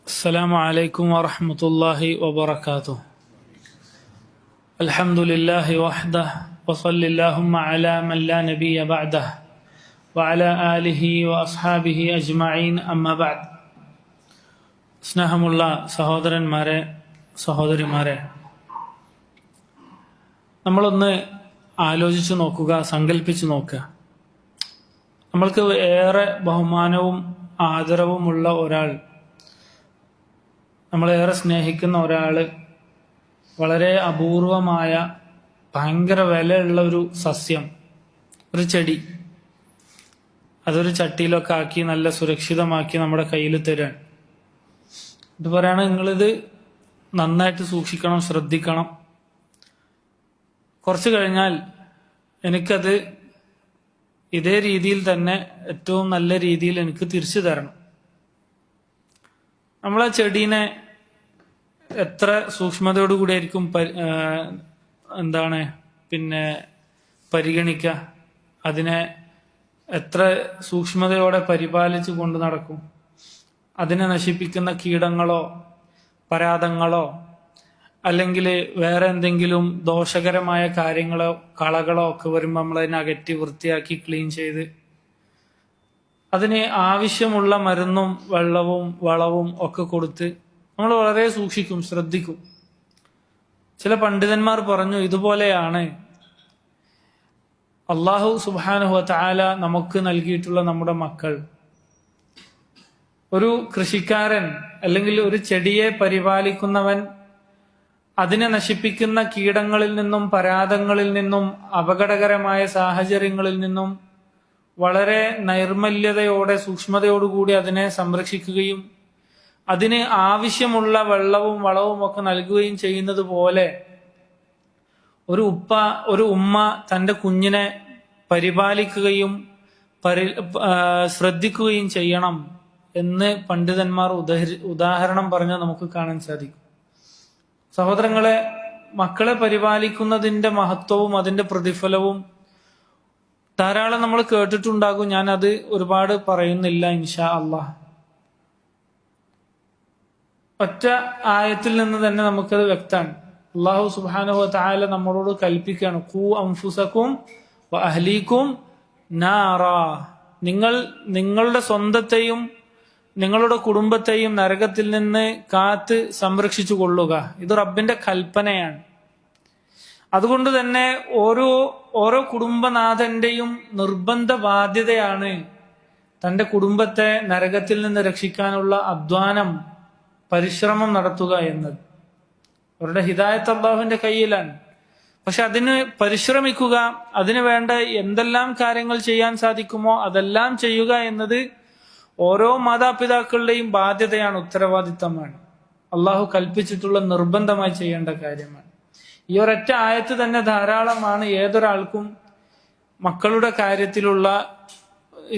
السلام عليكم ورحمة الله وبركاته. الحمد لله وحده وصل اللهم على من لا نبي بعده وعلى آله وأصحابه أجمعين أما بعد. സ്നേഹമുള്ള സഹോദരന്മാരെ സഹോദരിമാരെ, നമ്മളൊന്ന് ആലോചിച്ചു നോക്കുക, സങ്കല്പിച്ചു നോക്കുക. നമ്മൾക്ക് ഏറെ ബഹുമാനവും ആദരവുമുള്ള ഒരാൾ, നമ്മളേറെ സ്നേഹിക്കുന്ന ഒരാൾ, വളരെ അപൂർവമായ ഭയങ്കര വിലയുള്ള ഒരു സസ്യം, ഒരു ചെടി, അതൊരു ചട്ടിയിലൊക്കെ ആക്കി നല്ല സുരക്ഷിതമാക്കി നമ്മുടെ കയ്യിൽ തരാൻ. ഇത് പറയാണ്, നിങ്ങളിത് നന്നായിട്ട് സൂക്ഷിക്കണം, ശ്രദ്ധിക്കണം. കുറച്ച് കഴിഞ്ഞാൽ എനിക്കത് ഇതേ രീതിയിൽ തന്നെ ഏറ്റവും നല്ല രീതിയിൽ എനിക്ക് തിരിച്ചു തരണം. നമ്മളെ ചെടീനെ എത്ര സൂക്ഷ്മതയോടുകൂടിയായിരിക്കും പരിഗണിക്കുക, അതിനെ എത്ര സൂക്ഷ്മതയോടെ പരിപാലിച്ചു കൊണ്ട് നടക്കും. അതിനെ നശിപ്പിക്കുന്ന കീടങ്ങളോ പരാതങ്ങളോ അല്ലെങ്കിൽ വേറെ എന്തെങ്കിലും ദോഷകരമായ കാര്യങ്ങളോ കളകളോ ഒക്കെ വരുമ്പോൾ നമ്മളതിനെ അകറ്റി വൃത്തിയാക്കി ക്ലീൻ ചെയ്ത് അതിന് ആവശ്യമുള്ള മരുന്നും വെള്ളവും വളവും ഒക്കെ കൊടുത്ത് നമ്മൾ വളരെ സൂക്ഷിക്കും, ശ്രദ്ധിക്കും. ചില പണ്ഡിതന്മാർ പറഞ്ഞു, ഇതുപോലെയാണ് അല്ലാഹു സുബ്ഹാനഹു വ തആല നമുക്ക് നൽകിയിട്ടുള്ള നമ്മുടെ മക്കൾ. ഒരു കൃഷിക്കാരൻ അല്ലെങ്കിൽ ഒരു ചെടിയെ പരിപാലിക്കുന്നവൻ അതിനെ നശിപ്പിക്കുന്ന കീടങ്ങളിൽ നിന്നും പരാതങ്ങളിൽ നിന്നും അപകടകരമായ സാഹചര്യങ്ങളിൽ നിന്നും വളരെ നൈർമല്യതയോടെ സൂക്ഷ്മതയോടുകൂടി അതിനെ സംരക്ഷിക്കുകയും അതിന് ആവശ്യമുള്ള വെള്ളവും വളവും ഒക്കെ നൽകുകയും ചെയ്യുന്നത് പോലെ ഒരു ഉമ്മ തന്റെ കുഞ്ഞിനെ പരിപാലിക്കുകയും ശ്രദ്ധിക്കുകയും ചെയ്യണം എന്ന് പണ്ഡിതന്മാർ ഉദാഹരണം പറഞ്ഞാൽ നമുക്ക് കാണാൻ സാധിക്കും. സഹോദരങ്ങളെ, മക്കളെ പരിപാലിക്കുന്നതിന്റെ മഹത്വവും അതിന്റെ പ്രതിഫലവും ധാരാളം നമ്മൾ കേട്ടിട്ടുണ്ടാകും. ഞാൻ അത് ഒരുപാട് പറയുന്നില്ല, ഇൻഷാ അല്ലാഹ്. ഒറ്റ ആയത്തിൽ നിന്ന് തന്നെ നമുക്കത് വ്യക്തമാണ്. അല്ലാഹു സുബ്ഹാനഹു വ തആല നമ്മളോട് കൽപ്പിക്കുകയാണ്, ഖൂ അൻഫുസകും വ അഹ്ലീകും നാറാ. നിങ്ങൾ നിങ്ങളുടെ സ്വന്തത്തെയും നിങ്ങളുടെ കുടുംബത്തെയും നരകത്തിൽ നിന്ന് കാത്ത് സംരക്ഷിച്ചു കൊള്ളുക. ഇത് റബ്ബിന്റെ കൽപ്പനയാണ്. അതുകൊണ്ട് തന്നെ ഓരോ കുടുംബനാഥന്റെയും നിർബന്ധ ബാധ്യതയാണ് തന്റെ കുടുംബത്തെ നരകത്തിൽ നിന്ന് രക്ഷിക്കാനുള്ള അധ്വാനം, പരിശ്രമം നടത്തുക എന്നത്. അവരുടെ ഹിദായത്ത് അല്ലാഹുവിന്റെ കയ്യിലാണ്. പക്ഷെ അതിന് പരിശ്രമിക്കുക, അതിനു വേണ്ട എന്തെല്ലാം കാര്യങ്ങൾ ചെയ്യാൻ സാധിക്കുമോ അതെല്ലാം ചെയ്യുക എന്നത് ഓരോ മാതാപിതാക്കളുടെയും ബാധ്യതയാണ്, ഉത്തരവാദിത്തമാണ്. അള്ളാഹു കൽപ്പിച്ചിട്ടുള്ള നിർബന്ധമായി ചെയ്യേണ്ട കാര്യമാണ്. ഈ ഒരൊറ്റ ആയത്ത് തന്നെ ധാരാളമാണ് ഏതൊരാൾക്കും മക്കളുടെ കാര്യത്തിലുള്ള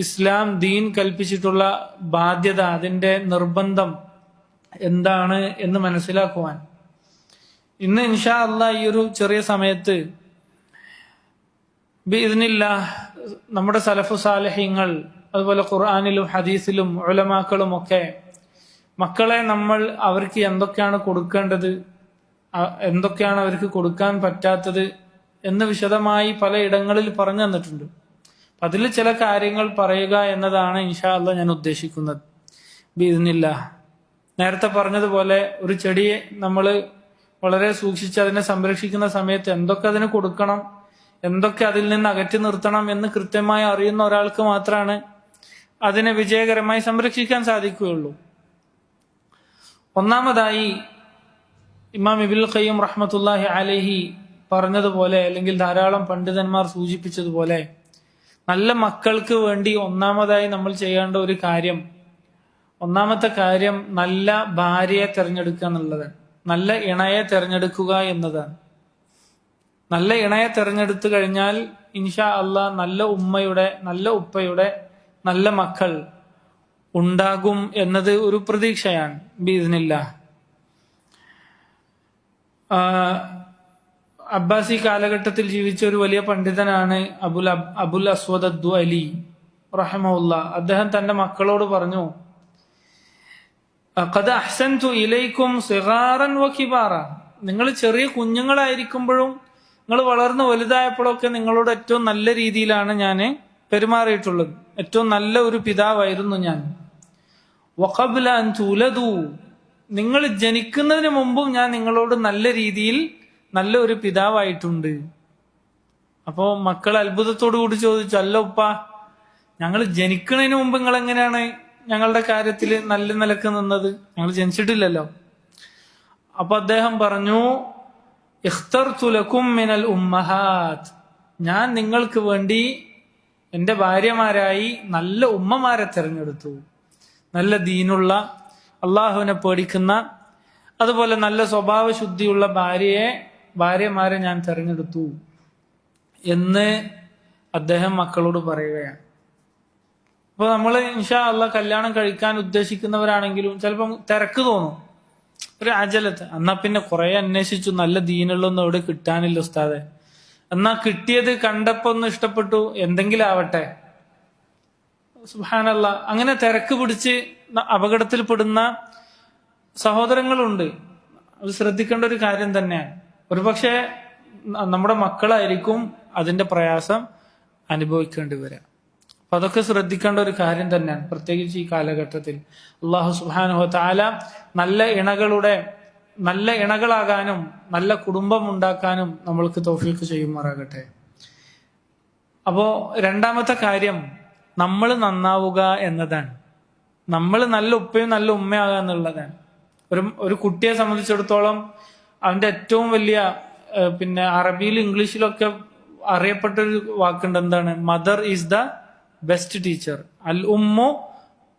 ഇസ്ലാം ദീൻ കൽപ്പിച്ചിട്ടുള്ള ബാധ്യത, അതിന്റെ നിർബന്ധം എന്താണ് എന്ന് മനസ്സിലാക്കുവാൻ. ഇന്ന് ഇൻഷാ അല്ലാഹ് ഈ ഒരു ചെറിയ സമയത്ത് ബിഇദ്നില്ലാഹ് നമ്മുടെ സലഫു സാലിഹീങ്ങൾ, അതുപോലെ ഖുർആനിലും ഹദീസിലും ഉലമാക്കളും ഒക്കെ മക്കളെ നമ്മൾ അവർക്ക് എന്തൊക്കെയാണ് കൊടുക്കേണ്ടത്, എന്തൊക്കെയാണ് അവർക്ക് കൊടുക്കാൻ പറ്റാത്തത് എന്ന് വിശദമായി പലയിടങ്ങളിൽ പറഞ്ഞു തന്നിട്ടുണ്ട്. അതിൽ ചില കാര്യങ്ങൾ പറയുക എന്നതാണ് ഇൻഷാ അല്ലാഹ് ഞാൻ ഉദ്ദേശിക്കുന്നത് ബിഇദ്നില്ലാഹ്. നേരത്തെ പറഞ്ഞതുപോലെ ഒരു ചെടിയെ നമ്മൾ വളരെ സൂക്ഷിച്ച് അതിനെ സംരക്ഷിക്കുന്ന സമയത്ത് എന്തൊക്കെ അതിന് കൊടുക്കണം, എന്തൊക്കെ അതിൽ നിന്ന് അകറ്റി നിർത്തണം എന്ന് കൃത്യമായി അറിയുന്ന ഒരാൾക്ക് മാത്രമാണ് അതിനെ വിജയകരമായി സംരക്ഷിക്കാൻ സാധിക്കുകയുള്ളൂ. ഒന്നാമതായി ഇമാം ഇബ്നുൽ ഖയ്യിം റഹ്മത്തുള്ളാഹി അലൈഹി പറഞ്ഞതുപോലെ, അല്ലെങ്കിൽ ധാരാളം പണ്ഡിതന്മാർ സൂചിപ്പിച്ചതുപോലെ, നല്ല മക്കൾക്ക് വേണ്ടി ഒന്നാമതായി നമ്മൾ ചെയ്യേണ്ട ഒരു കാര്യം, ഒന്നാമത്തെ കാര്യം നല്ല ഭാര്യയെ തിരഞ്ഞെടുക്കുക എന്നുള്ളതാണ്. നല്ല ഇണയെ തിരഞ്ഞെടുക്കുക എന്നതാണ്. നല്ല ഇണയെ തിരഞ്ഞെടുത്തു കഴിഞ്ഞാൽ ഇൻഷാ അല്ലാഹ് നല്ല ഉമ്മയുടെ, നല്ല ഉപ്പയുടെ നല്ല മക്കൾ ഉണ്ടാകും എന്നത് ഒരു പ്രതീക്ഷയാണ് ബിഇദ്നില്ലാഹ്. അബ്ബാസി കാലഘട്ടത്തിൽ ജീവിച്ച ഒരു വലിയ പണ്ഡിതനാണ് അബുൽ അസ്വദ് അദ്ദുഅലി റഹിമഹുല്ലാഹ്. അദ്ദേഹം തന്റെ മക്കളോട് പറഞ്ഞു, ഖദ് അഹ്സൻതു ഇലൈക്കും സിഗാറൻ വകിബാറ, നിങ്ങൾ ചെറിയ കുഞ്ഞുങ്ങളായിരിക്കുമ്പോഴും നിങ്ങൾ വളർന്ന് വലുതായപ്പോഴൊക്കെ നിങ്ങളോട് ഏറ്റവും നല്ല രീതിയിലാണ് ഞാൻ പെരുമാറിയിട്ടുള്ളത്. ഏറ്റവും നല്ല ഒരു പിതാവായിരുന്നു ഞാൻ. വഖബ്ല അൻ തുലദു, നിങ്ങൾ ജനിക്കുന്നതിന് മുമ്പും ഞാൻ നിങ്ങളോട് നല്ല രീതിയിൽ നല്ല ഒരു പിതാവായിട്ടുണ്ട്. അപ്പോ മക്കൾ അത്ഭുതത്തോടു കൂടി ചോദിച്ചു, അല്ല ഉപ്പ, ഞങ്ങൾ ജനിക്കുന്നതിന് മുമ്പ് നിങ്ങൾ എങ്ങനെയാണ് ഞങ്ങളുടെ കാര്യത്തിൽ നല്ല നിലക്ക് നിന്നത്? ഞങ്ങൾ ജനിച്ചിട്ടില്ലല്ലോ. അപ്പൊ അദ്ദേഹം പറഞ്ഞു, ഇഖ്തർതു ലക്കും മിനൽ ഉമ്മഹാത്ത്, ഞാൻ നിങ്ങൾക്ക് വേണ്ടി എന്റെ ഭാര്യമാരായി നല്ല ഉമ്മമാരെ തിരഞ്ഞെടുത്തു. നല്ല ദീനുള്ള, അള്ളാഹുവിനെ പേടിക്കുന്ന, അതുപോലെ നല്ല സ്വഭാവ ശുദ്ധിയുള്ള ഭാര്യമാരെ ഞാൻ തിരഞ്ഞെടുത്തു എന്ന് അദ്ദേഹം മക്കളോട് പറയുകയാണ്. അപ്പൊ നമ്മൾ ഇൻഷാ അള്ളാഹ് കല്യാണം കഴിക്കാൻ ഉദ്ദേശിക്കുന്നവരാണെങ്കിലും ചിലപ്പം തിരക്ക് തോന്നും, ഒരു അജലത്ത്. എന്നാ പിന്നെ കുറെ അന്വേഷിച്ചു, നല്ല ദീനുള്ളൊന്നും എവിടെ കിട്ടാനില്ല ഉസ്താദെ. എന്നാ കിട്ടിയത് കണ്ടപ്പോ ഒന്ന് ഇഷ്ടപ്പെട്ടു, എന്തെങ്കിലും ആവട്ടെ. സുബ്ഹാനല്ലാഹ്, അങ്ങനെ തിരക്ക് പിടിച്ച് അപകടത്തിൽപ്പെടുന്ന സഹോദരങ്ങളുണ്ട്. അത് ശ്രദ്ധിക്കേണ്ട ഒരു കാര്യം തന്നെയാണ്. ഒരുപക്ഷെ നമ്മുടെ മക്കളായിരിക്കും അതിന്റെ പ്രയാസം അനുഭവിക്കേണ്ടി വരിക. അപ്പൊ അതൊക്കെ ശ്രദ്ധിക്കേണ്ട ഒരു കാര്യം തന്നെയാണ്, പ്രത്യേകിച്ച് ഈ കാലഘട്ടത്തിൽ. അള്ളാഹു സുബ്ഹാനഹു വ തആല നല്ല ഇണകളാകാനും നല്ല കുടുംബം ഉണ്ടാക്കാനും നമ്മൾക്ക് തൗഫീഖ് ചെയ്യുമാറാകട്ടെ. അപ്പോ രണ്ടാമത്തെ കാര്യം നമ്മൾ നന്നാവുക എന്നതാണ്. നമ്മൾ നല്ല ഉപ്പയും നല്ല ഉമ്മയാകുക എന്നുള്ളതാണ്. ഒരു കുട്ടിയെ സംബന്ധിച്ചിടത്തോളം അവന്റെ ഏറ്റവും വലിയ പിന്നെ അറബിയിലും ഇംഗ്ലീഷിലൊക്കെ അറിയപ്പെട്ടൊരു വാക്കുണ്ട്, എന്താണ്? Mother is the best teacher. അൽ ഉമ്മു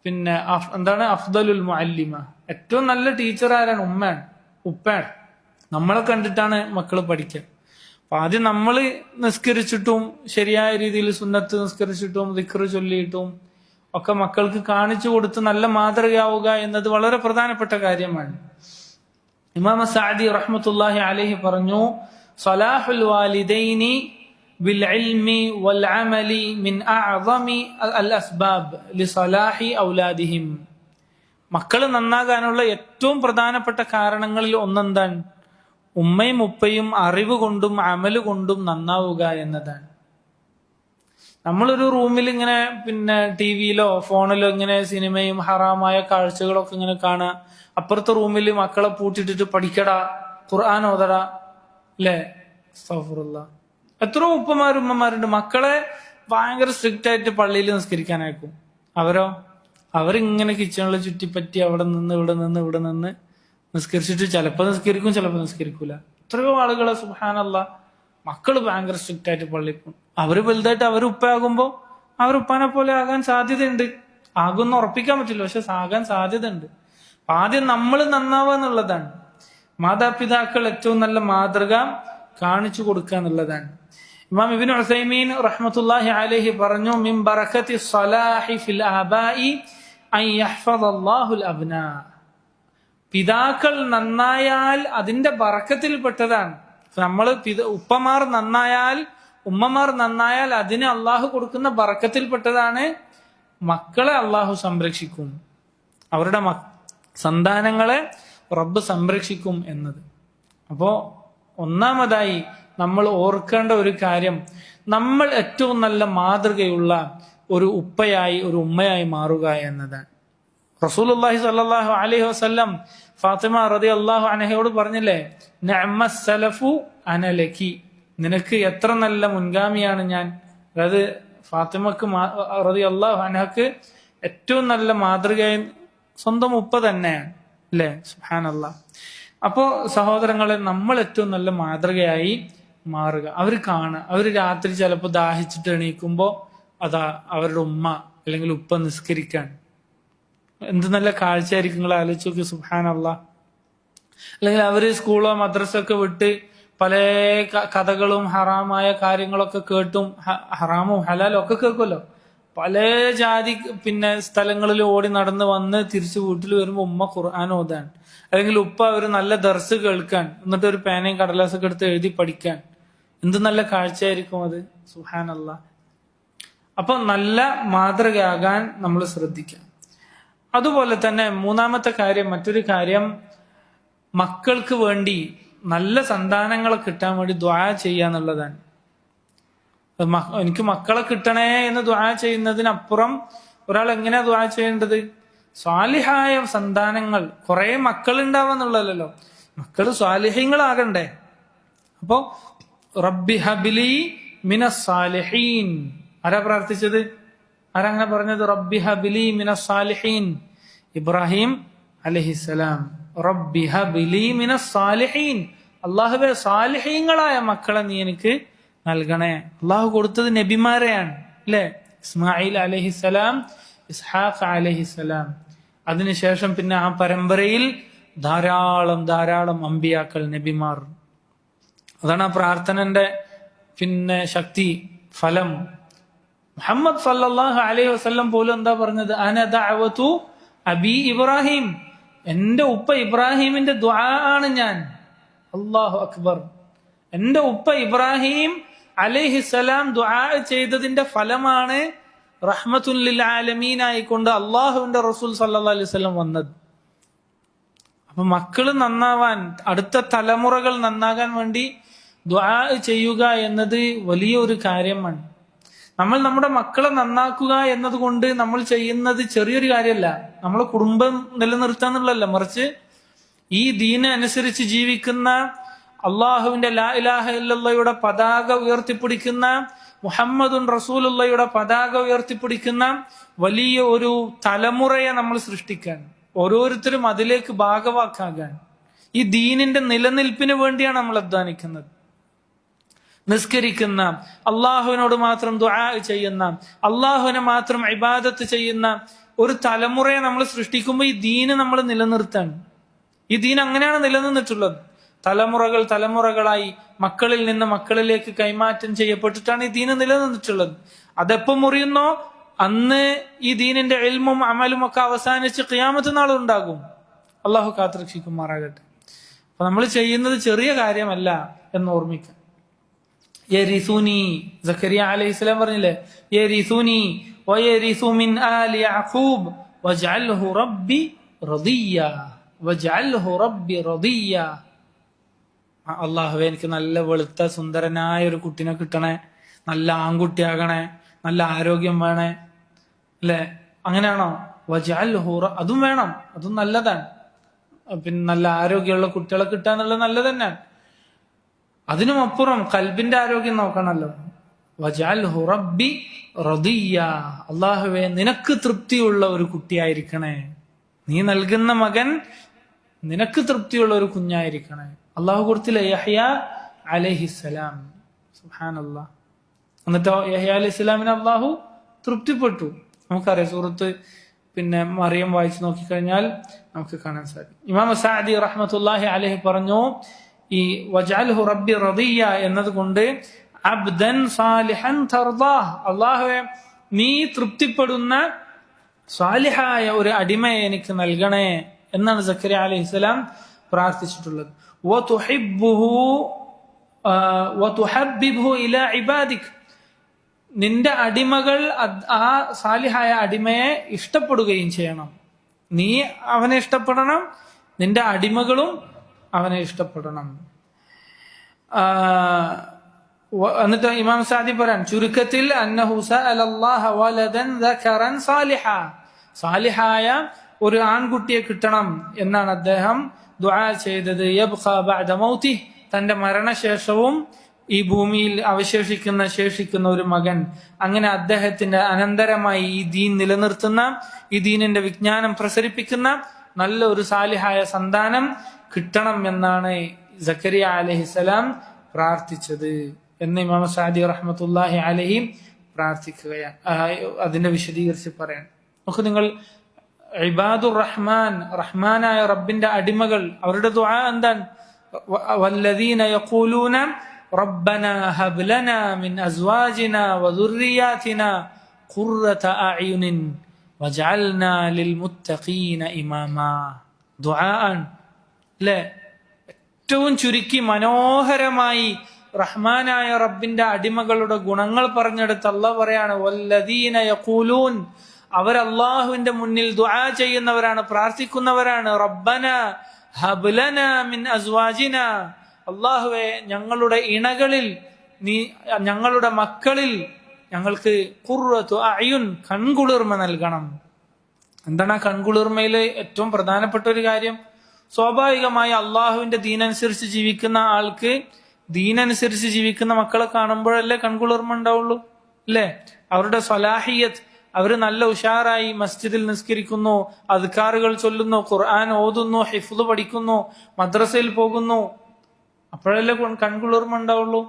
പിന്നെ എന്താണ്? അഫ്ദലുൽ മുഅല്ലിമ. ഏറ്റവും നല്ല ടീച്ചർ ആരാണ്? ഉമ്മയാണ്, ഉപ്പയാണ്. നമ്മളെ കണ്ടിട്ടാണ് മക്കൾ പഠിക്കുക. അപ്പൊ ആദ്യം നമ്മൾ നിസ്കരിച്ചിട്ടും ശരിയായ രീതിയിൽ സുന്നത്ത് നിസ്കരിച്ചിട്ടും ദിക്ർ ചൊല്ലിയിട്ടും ഒക്കെ മക്കൾക്ക് കാണിച്ചു കൊടുത്ത് നല്ല മാതൃകയാവുക എന്നത് വളരെ പ്രധാനപ്പെട്ട കാര്യമാണ്. ഇമാം സഅദി റഹ്മത്തുള്ളാഹി അലൈഹി പറഞ്ഞു, സലാഹുൽ വാലിദൈനി ബിൽ ഇൽമി വൽ അമലി മിൻ അഅ്ളമി അൽ അസ്ബാബ് ലിസലാഹി ഔലാദിഹിം. മക്കൾ നന്നാകാനുള്ള ഏറ്റവും പ്രധാനപ്പെട്ട കാരണങ്ങളിൽ ഒന്നെന്താണ്? ഉമ്മയും ഉപ്പയും അറിവ് കൊണ്ടും അമല് കൊണ്ടും നന്നാവുക എന്നതാണ്. നമ്മളൊരു റൂമിൽ ഇങ്ങനെ പിന്നെ ടിവിയിലോ ഫോണിലോ ഇങ്ങനെ സിനിമയും ഹറാമായ കാഴ്ചകളൊക്കെ ഇങ്ങനെ കാണുക, അപ്പുറത്തെ റൂമിൽ മക്കളെ പൂട്ടിട്ടിട്ട് പഠിക്കടാ, ഖുർആൻ ഓതടാ, അല്ലേ? അസ്തഗ്ഫിറുല്ലാഹ്. എത്രയോ ഉമ്മമാരുണ്ട് മക്കളെ ഭയങ്കര സ്ട്രിക്റ്റ് ആയിട്ട് പള്ളിയിൽ നിസ്കരിക്കാൻ അയക്കും. അവരിങ്ങനെ കിച്ചണിൽ ചുറ്റിപ്പറ്റി അവിടെ നിന്ന് ഇവിടെ നിന്ന് നിസ്കരിച്ചിട്ട് ചിലപ്പോൾ നിസ്കരിക്കും, ചിലപ്പോൾ നിസ്കരിക്കൂല. എത്രയോ ആളുകളെ സുബ്ഹാനല്ലാഹ് മക്കള് ഭയങ്കര സ്ട്രിക്റ്റ് ആയിട്ട് പള്ളിയിൽ പോകും. അവര് വലുതായിട്ട് അവരുപ്പയാകുമ്പോ അവരുപ്പാനെ പോലെ ആകാൻ സാധ്യതയുണ്ട്. ആകുമെന്ന് ഉറപ്പിക്കാൻ പറ്റില്ല, പക്ഷെ ആകാൻ സാധ്യതയുണ്ട്. ആദ്യം നമ്മൾ നന്നാവുക എന്നുള്ളതാണ്. മാതാപിതാക്കൾ ഏറ്റവും നല്ല മാതൃക കാണിച്ചു കൊടുക്കുക എന്നുള്ളതാണ്. ഇമാം ഇബ്നു ഉസൈമീൻ റഹ്മത്തുള്ളാഹി അലൈഹി പറഞ്ഞു, മിൻ ബറകത്തി സ്വലാഹി ഫിൽ ആബാഇ അൻ യഹ്ഫദല്ലാഹുൽ അബ്നാ. പിതാക്കൾ നന്നായാൽ അതിന്റെ ബറക്കത്തിൽപ്പെട്ടതാണ്. നമ്മള് ഉപ്പമാർ നന്നായാൽ, ഉമ്മമാർ നന്നായാൽ അതിന് അള്ളാഹു കൊടുക്കുന്ന ബറക്കത്തിൽപ്പെട്ടതാണ് മക്കളെ അള്ളാഹു സംരക്ഷിക്കും, അവരുടെ സന്താനങ്ങളെ റബ്ബ് സംരക്ഷിക്കും എന്നത്. അപ്പോ ഒന്നാമതായി നമ്മൾ ഓർക്കേണ്ട ഒരു കാര്യം, നമ്മൾ ഏറ്റവും നല്ല മാതൃകയുള്ള ഒരു ഉപ്പയായി ഒരു ഉമ്മയായി മാറുക എന്നതാണ്. റസൂലുള്ളാഹി സ്വല്ലല്ലാഹു അലൈഹി വസല്ലം ഫാത്തിമ റളിയല്ലാഹു അൻഹയോട് പറഞ്ഞില്ലേ, നിഅമസ് സലഫു അന ലക്കി, നിനക്ക് എത്ര നല്ല മുൻഗാമിയാണ് ഞാൻ. അതായത് ഫാത്തിമക്ക് റളിയല്ലാഹു അൻഹക്ക് ഏറ്റവും നല്ല മാതൃകയായി സ്വന്തം ഉപ്പ തന്നെയാണ്, അല്ലേ? സുബ്ഹാനല്ലാഹ്. അപ്പോ സഹോദരങ്ങളെ, നമ്മൾ ഏറ്റവും നല്ല മാതൃകയായി മാറുക. അവര് രാത്രി ചിലപ്പോൾ ദാഹിച്ചിട്ട് എണീക്കുമ്പോ അതാ അവരുടെ ഉമ്മ അല്ലെങ്കിൽ ഉപ്പ നിസ്കരിക്കാൻ, എന്ത് നല്ല കാഴ്ചയായിരിക്കും നിങ്ങൾ ആലോചിച്ച് നോക്കി. സുബ്ഹാനല്ലാഹ്. അല്ലെങ്കിൽ അവര് സ്കൂളോ മദ്രസ ഒക്കെ വിട്ട് പല കഥകളും ഹറാമായ കാര്യങ്ങളൊക്കെ കേട്ടും, ഹറാമും ഹലാലും ഒക്കെ കേൾക്കുമല്ലോ, പല ജാതി പിന്നെ സ്ഥലങ്ങളിൽ ഓടി നടന്ന് വന്ന് തിരിച്ച് വീട്ടിൽ വരുമ്പോ ഉമ്മ ഖുർആൻ ഓതാൻ, അല്ലെങ്കിൽ ഉപ്പ ഒരു നല്ല ദർസ് കേൾക്കാൻ, എന്നിട്ട് ഒരു പേനയും കടലാസൊക്കെ എടുത്ത് എഴുതി പഠിക്കാൻ. എന്ത് നല്ല കാഴ്ചയായിരിക്കും അത്. സുബ്ഹാനല്ലാഹ്. അപ്പൊ നല്ല മാതൃകയാകാൻ നമ്മൾ ശ്രദ്ധിക്കാം. അതുപോലെ തന്നെ മൂന്നാമത്തെ കാര്യം, മറ്റൊരു കാര്യം, മക്കൾക്ക് വേണ്ടി നല്ല സന്താനങ്ങളെ കിട്ടാൻ വേണ്ടി ദുആ ചെയ്യുക എന്നുള്ളതാണ്. എനിക്ക് മക്കളെ കിട്ടണേ എന്ന് ദുആ ചെയ്യുന്നതിനപ്പുറം ഒരാൾ എങ്ങനെയാ ദുആ ചെയ്യേണ്ടത്? സ്വാലിഹായ സന്താനങ്ങൾ, കുറെ മക്കൾ ഉണ്ടാവാന്നുള്ളല്ലോ, മക്കള് സ്വാലിഹീങ്ങളാകണ്ടേ. അപ്പോ റബ്ബി ഹബ്ലി മിനസ് സാലിഹീൻ, ആരാ പ്രാർത്ഥിച്ചത്? ആരങ്ങനെ പറഞ്ഞത്? റബ്ബി ഹബ്ലി മിനസ് സാലിഹീൻ, ഇബ്രാഹിം അലൈഹിസ്സലാം. റബ്ബി ഹബ്ലി മിനസ് സാലിഹീൻ, അല്ലാഹുവേ സാലിഹീങ്ങളായ മക്കളെ നീ എനിക്ക് നൽകണേ. അള്ളാഹു കൊടുത്തത് നബിമാരെയാണ്, അല്ലെ? ഇസ്മായിൽ അലൈഹിസ്സലാം, ഇസ്ഹാഖ് അലൈഹിസ്സലാം. അതിനുശേഷം പിന്നെ ആ പരമ്പരയിൽ ധാരാളം ധാരാളം അമ്പിയാക്കൾ, നബിമാർ. അതാണ് ആ പ്രാർത്ഥനന്റെ പിന്നെ ശക്തി, ഫലം. മുഹമ്മദ് സല്ലല്ലാഹു അലൈഹി വസല്ലം പോലും എന്താ പറഞ്ഞത്? അന ദഅവതു അബി ഇബ്രാഹിം, എന്റെ ഉപ്പ ഇബ്രാഹിമിന്റെ ദുആ ആണ് ഞാൻ. അല്ലാഹു അക്ബർ. എന്റെ ഉപ്പ ഇബ്രാഹിം അലൈഹിസ്സലാം ദുആ ചെയ്തതിന്റെ ഫലമാണ് റഹ്മത്തുൽ ലിൽ ആലമീൻ ആയിക്കൊണ്ട് അള്ളാഹുവിന്റെ റസൂൽ സല്ലല്ലാഹു അലൈഹി വസല്ലം വന്നത്. അപ്പൊ മക്കള് നന്നാവാൻ, അടുത്ത തലമുറകൾ നന്നാകാൻ വേണ്ടി ദുആ ചെയ്യുക എന്നത് വലിയൊരു കാര്യമാണ്. നമ്മൾ നമ്മുടെ മക്കളെ നന്നാക്കുക എന്നതുകൊണ്ട് നമ്മൾ ചെയ്യുന്നത് ചെറിയൊരു കാര്യമല്ല. നമ്മളെ കുടുംബം നിലനിർത്താന്നുള്ളതല്ല, മറിച്ച് ഈ ദീന് അനുസരിച്ച് ജീവിക്കുന്ന, അള്ളാഹുവിന്റെ ലാ ഇലാഹ ഇല്ലല്ലാഹയുടെ പതാക ഉയർത്തിപ്പിടിക്കുന്ന, മുഹമ്മദുൻ റസൂലുള്ളയുടെ പതാക ഉയർത്തിപ്പിടിക്കുന്ന വലിയ ഒരു തലമുറയെ നമ്മൾ സൃഷ്ടിക്കാൻ, ഓരോരുത്തരും അതിലേക്ക് ഭാഗവാക്കാകാൻ, ഈ ദീനിന്റെ നിലനിൽപ്പിന് വേണ്ടിയാണ് നമ്മൾ അധ്വാനിക്കുന്നത്. നിസ്കരിക്കുന്ന, അള്ളാഹുവിനോട് മാത്രം ദുആ ചെയ്യുന്ന, അള്ളാഹുവിനെ മാത്രം ഇബാദത്ത് ചെയ്യുന്ന ഒരു തലമുറയെ നമ്മൾ സൃഷ്ടിക്കുമ്പോൾ ഈ ദീന് നമ്മൾ നിലനിർത്താൻ. ഈ ദീൻ അങ്ങനെയാണ് നിലനിന്നിട്ടുള്ളത്. തലമുറകൾ തലമുറകളായി മക്കളിൽ നിന്ന് മക്കളിലേക്ക് കൈമാറ്റം ചെയ്യപ്പെട്ടിട്ടാണ് ഈ ദീന് നിലനിന്നിട്ടുള്ളത്. അതെപ്പോ മുറിയുന്നോ അന്ന് ഈ ദീനിന്റെ ഇൽമും അമലും ഒക്കെ അവസാനിച്ച് ഖിയാമത്ത് നാൾ ഉണ്ടാകും. അള്ളാഹു കാത്തുരക്ഷിക്കുമാറാകട്ടെ. അപ്പൊ നമ്മൾ ചെയ്യുന്നത് ചെറിയ കാര്യമല്ല എന്ന് ഓർമ്മിക്കാം. യരിസുനി, സക്കരിയ അലൈഹിസ്സലാം പറഞ്ഞില്ലേ, യരിസുനി വയരിസു മിൻ ആലി യഅഖൂബ് വജഅൽഹു റബ്ബി റദിയ, വജഅൽഹു റബ്ബി റദിയ. അള്ളാഹുവേ എനിക്ക് നല്ല വെളുത്ത സുന്ദരനായ ഒരു കുട്ടിനെ കിട്ടണേ, നല്ല ആൺകുട്ടിയാകണേ, നല്ല ആരോഗ്യം വേണേ, അല്ലെ? അങ്ങനെയാണോ? വജഅൽഹു, അതും വേണം, അതും നല്ലതാണ്. പിന്നെ നല്ല ആരോഗ്യമുള്ള കുട്ടികളെ കിട്ടാന്നുള്ളത് നല്ലത് തന്നെയാണ്. അതിനുമപ്പുറം കൽബിന്റെ ആരോഗ്യം നോക്കണല്ലോ. വജഅൽഹു റബ്ബി റദിയ, അള്ളാഹുവേ നിനക്ക് തൃപ്തിയുള്ള ഒരു കുട്ടിയായിരിക്കണേ, നീ നൽകുന്ന മകൻ നിനക്ക് തൃപ്തിയുള്ള ഒരു കുഞ്ഞായിരിക്കണേ. അള്ളാഹു കൊടുത്തില്ല യഹ്യ അലൈഹിസ്സലാം, സുബ്ഹാനല്ലാഹ്. എന്നിട്ടോ യഹ്യ അലൈഹിസ്സലാമിനെ അള്ളാഹു തൃപ്തിപ്പെട്ടു. നമുക്കറിയാം, സൂറത്ത് പിന്നെ മറിയം വായിച്ചു നോക്കിക്കഴിഞ്ഞാൽ നമുക്ക് കാണാൻ സാധിക്കും. ഇമാം സഅദി റഹ്മത്തുള്ളാഹി അലൈഹി പറഞ്ഞു, ഈ വജഅൽഹു റബ്ബി റദിയ എന്നതുകൊണ്ട് അബ്ദൻ സാലിഹൻ തർദാഹ്, അള്ളാഹുവേ നീ തൃപ്തിപ്പെടുന്ന സാലിഹായ ഒരു അടിമയെ എനിക്ക് നൽകണേ എന്നാണ് സക്കരിയ അലൈഹിസ്സലാം പ്രാർത്ഥിച്ചിട്ടുള്ളത്. വതുഹബ്ബിബ്ഹു ഇലാ ഇബാദിക്, നിന്റെ അടിമകൾ ആ സാലിഹായ അടിമയെ ഇഷ്ടപ്പെടുകയും ചെയ്യണം. നീ അവനെ ഇഷ്ടപ്പെടണം, നിന്റെ അടിമകളും അവനെ ഇഷ്ടപ്പെടണം. എന്നിട്ട് ഇമാം സഅദി പറയാൻ, ചുരുക്കത്തിൽ അന്നഹു സഅലല്ലാഹ വലദൻ ദകറൻ സാലിഹ, സാലിഹായ ഒരു ആൺകുട്ടിയെ കിട്ടണം എന്നാണ് അദ്ദേഹം ദുആ ചെയ്തത്. യബ്ഖ ബഅദ മൗതിഹി, തന്റെ മരണശേഷവും ഈ ഭൂമിയിൽ ശേഷിക്കുന്ന ഒരു മകൻ, അങ്ങനെ അദ്ദേഹത്തിന്റെ അനന്തരമായി ഈ ദീൻ നിലനിർത്തുന്ന, ഈ ദീനിന്റെ വിജ്ഞാനം പ്രസരിപ്പിക്കുന്ന നല്ല ഒരു സാലിഹായ സന്താനം കിട്ടണം എന്നാണ് സക്കരിയ അലൈഹിസ്സലാം പ്രാർത്ഥിച്ചത് എന്ന് ഇമാം സഅദി റഹ്മത്തുള്ളാഹി അലൈഹി പ്രാർത്ഥിക്കുകയാണ്. അതിന്റെ വിശദീകരിച്ച് പറയാൻ നമുക്ക്, നിങ്ങൾ ഇബാദുർ റഹ്മാൻ, റഹ്മാനായ റബ്ബിന്റെ അടിമകൾ, അവരുടെ ദുആ എന്താണ്? വല്ലദീന യഖൂലൂന റബ്ബനാ ഹബ് ലനാ മിൻ അസ്വാജിനാ വദുർരിയാതിനാ ഖുർറത അഅ്യുനിൻ വജഅൽനാ ലിൽമുത്തഖീന ഇമാമാ. ദുആ അല്ലേ? ഏറ്റവും ചുരുക്കി മനോഹരമായി റഹ്മാനായ റബ്ബിന്റെ അടിമകളുടെ ഗുണങ്ങൾ പറഞ്ഞെടുത്ത് അല്ലാഹ് പറയാണ്, വല്ലദീന യഖൂലൂൻ, അവരല്ലാഹുവിന്റെ മുന്നിൽ ദുആ ചെയ്യുന്നവരാണ്, പ്രാർത്ഥിക്കുന്നവരാണ്. റബ്ബന ഹബ് ലനാ മിൻ അസ്വാജിന, അല്ലാഹുവേ ഞങ്ങളുടെ ഇണകളിൽ നീ, ഞങ്ങളുടെ മക്കളിൽ ഞങ്ങൾക്ക് ഖുർറത്തു അയുൻ, കൺകുളിർമ നൽകണം. എന്താണ് ആ കൺകുളിർമയില് ഏറ്റവും പ്രധാനപ്പെട്ട ഒരു കാര്യം? സ്വാഭാവികമായി അള്ളാഹുവിന്റെ ദീനനുസരിച്ച് ജീവിക്കുന്ന ആൾക്ക് ദീനനുസരിച്ച് ജീവിക്കുന്ന മക്കളെ കാണുമ്പോഴല്ലേ കൺകുളിർമ ഉണ്ടാവുള്ളൂ, അല്ലേ? അവരുടെ സ്വലാഹിയത്ത്, അവര് നല്ല ഉഷാറായി മസ്ജിദിൽ നിസ്കരിക്കുന്നു, അദ്കാറുകൾ ചൊല്ലുന്നു, ഖുർആൻ ഓതുന്നു, ഹിഫ്ള് പഠിക്കുന്നു, മദ്രസയിൽ പോകുന്നു, അപ്പോഴല്ലേ കൺകുളിർമ ഉണ്ടാവുള്ളൂ.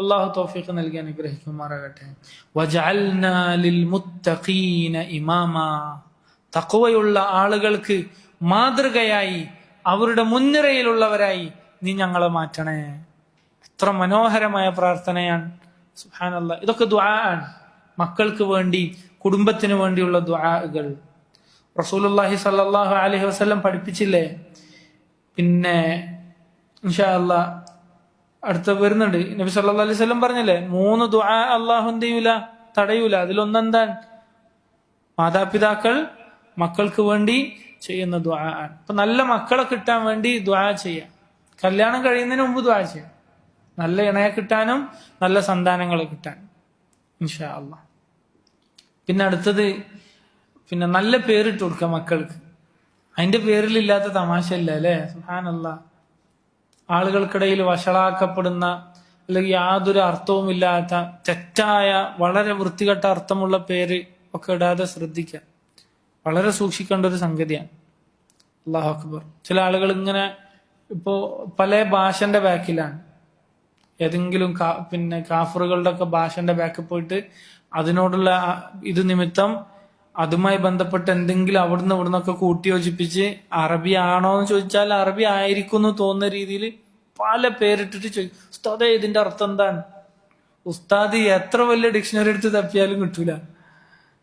അള്ളാഹു തൗഫീഖ് നൽകി അനുഗ്രഹിക്കുമാറാകട്ടെ. വജഅൽനാ ലിൽമുത്തഖീന ഇമാമാ, തഖ്വയുള്ള ആളുകൾക്ക് മാതൃകയായി, അവരുടെ മുൻനിരയിലുള്ളവരായി നീ ഞങ്ങളെ മാറ്റണേ. എത്ര മനോഹരമായ പ്രാർത്ഥനയാണ്. സുബ്ഹാനല്ലാഹ്. ഇതൊക്കെ ദുആ ആണ്, മക്കൾക്ക് വേണ്ടി, കുടുംബത്തിന് വേണ്ടിയുള്ള ദുആകൾ. റസൂലുള്ളാഹി സ്വല്ലല്ലാഹു അലൈഹി വസല്ലം പഠിപ്പിച്ചില്ലേ? പിന്നെ ഇൻഷാ അല്ലാഹ് അടുത്ത വരുന്നുണ്ട്. നബി സല്ലല്ലാഹു അലൈഹി വസല്ലം പറഞ്ഞില്ലേ, 3 ദുആ അല്ലാഹു എന്ത് ചെയ്യൂല, തടയൂല. അതിലൊന്നെന്താണ്? മാതാപിതാക്കൾ മക്കൾക്ക് വേണ്ടി ചെയ്യുന്ന ദുആ ആണ്. അപ്പൊ നല്ല മക്കളെ കിട്ടാൻ വേണ്ടി ദുആ ചെയ്യാം. കല്യാണം കഴിയുന്നതിന് മുമ്പ് ദുആ ചെയ്യാം, നല്ല ഇണയെ കിട്ടാനും നല്ല സന്താനങ്ങളെ കിട്ടാൻ ഇൻഷാ അല്ലാഹ്. പിന്നെ അടുത്തത്, പിന്നെ നല്ല പേരിട്ട് കൊടുക്കുക മക്കൾക്ക്. അതിന്റെ പേരിലില്ലാത്ത തമാശയില്ല, അല്ലെ? സുബ്ഹാനല്ലാഹ്. ആളുകൾക്കിടയിൽ വഷളാക്കപ്പെടുന്ന, അല്ലെങ്കിൽ യാതൊരു അർത്ഥവുമില്ലാത്ത തെറ്റായ, വളരെ വൃത്തികെട്ട അർത്ഥമുള്ള പേര് ഒക്കെ ഇടാതെ ശ്രദ്ധിക്കുക. വളരെ സൂക്ഷിക്കേണ്ട ഒരു സംഗതിയാണ്. അല്ലാഹു അക്ബർ. ചില ആളുകൾ ഇങ്ങനെ ഇപ്പോ പല ഭാഷന്റെ ബാക്കിലാണ്. ഏതെങ്കിലും പിന്നെ കാഫറുകളുടെ ഒക്കെ ഭാഷന്റെ ബാക്കിൽ പോയിട്ട് അതിനോടുള്ള ഇത് നിമിത്തം അതുമായി ബന്ധപ്പെട്ട് എന്തെങ്കിലും അവിടുന്ന് ഇവിടുന്നൊക്കെ കൂട്ടിയോജിപ്പിച്ച് അറബി ആണോ എന്ന് ചോദിച്ചാൽ അറബി ആയിരിക്കും എന്ന് തോന്നുന്ന രീതിയിൽ പല പേരിട്ടിട്ട് ചോദിക്കും, ഉസ്താദേ ഇതിന്റെ അർത്ഥം എന്താണ്? ഉസ്താദ് എത്ര വലിയ ഡിക്ഷണറി എടുത്ത് തപ്പിയാലും കിട്ടൂല,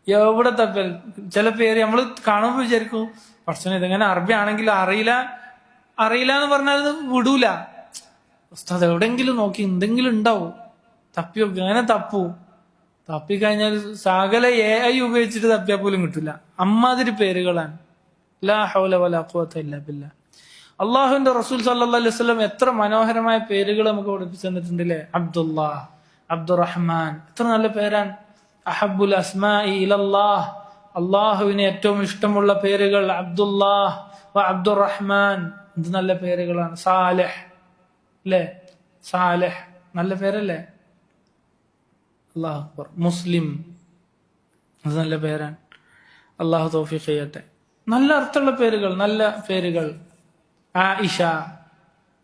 എവിടെ തപ്പിയാലും. ചില പേര് നമ്മൾ കാണുമ്പോൾ വിചാരിക്കും, പക്ഷേ ഇതെങ്ങനെ അറബി ആണെങ്കിൽ അറിയില്ല എന്ന് പറഞ്ഞാൽ അത് വിടൂല. ഉസ്താദ് എവിടെങ്കിലും നോക്കി എന്തെങ്കിലും ഉണ്ടാവും, തപ്പി നോക്കി. അങ്ങനെ തപ്പിക്കഴിഞ്ഞാൽ സകല AI ഉപയോഗിച്ചിട്ട് തപ്പിയാൽ പോലും കിട്ടൂല. അമ്മാതിരി പേരുകളാണ്. ലാ ഹൗല വലാ ഖുവത ഇല്ലാ ബില്ലാഹ്. അള്ളാഹുവിന്റെ റസൂൽ സല്ലല്ലാഹു അലൈഹി വസല്ലം എത്ര മനോഹരമായ പേരുകൾ നമുക്ക് പഠിപ്പിച്ചു തന്നിട്ടുണ്ടല്ലേ? അബ്ദുല്ലാഹ്, അബ്ദുറഹ്മാൻ, എത്ര നല്ല പേരാണ്. അഹബ്ബുൽ അസ്മാഇ ഇലല്ലാഹ്, അള്ളാഹുവിന് ഏറ്റവും ഇഷ്ടമുള്ള പേരുകൾ അബ്ദുല്ലാഹ് വ അബ്ദുറഹ്മാൻ, ഇത് നല്ല പേരുകളാണ്. സാലിഹ്, അല്ലേ? സാലിഹ് നല്ല പേരല്ലേ? അല്ലാഹു അക്ബർ. മുസ്ലിം, അത് നല്ല പേരാണ്. അള്ളാഹു തൗഫീഖ് ചെയ്യട്ടെ. നല്ല അർത്ഥമുള്ള പേരുകൾ, നല്ല പേരുകൾ. ആയിഷ,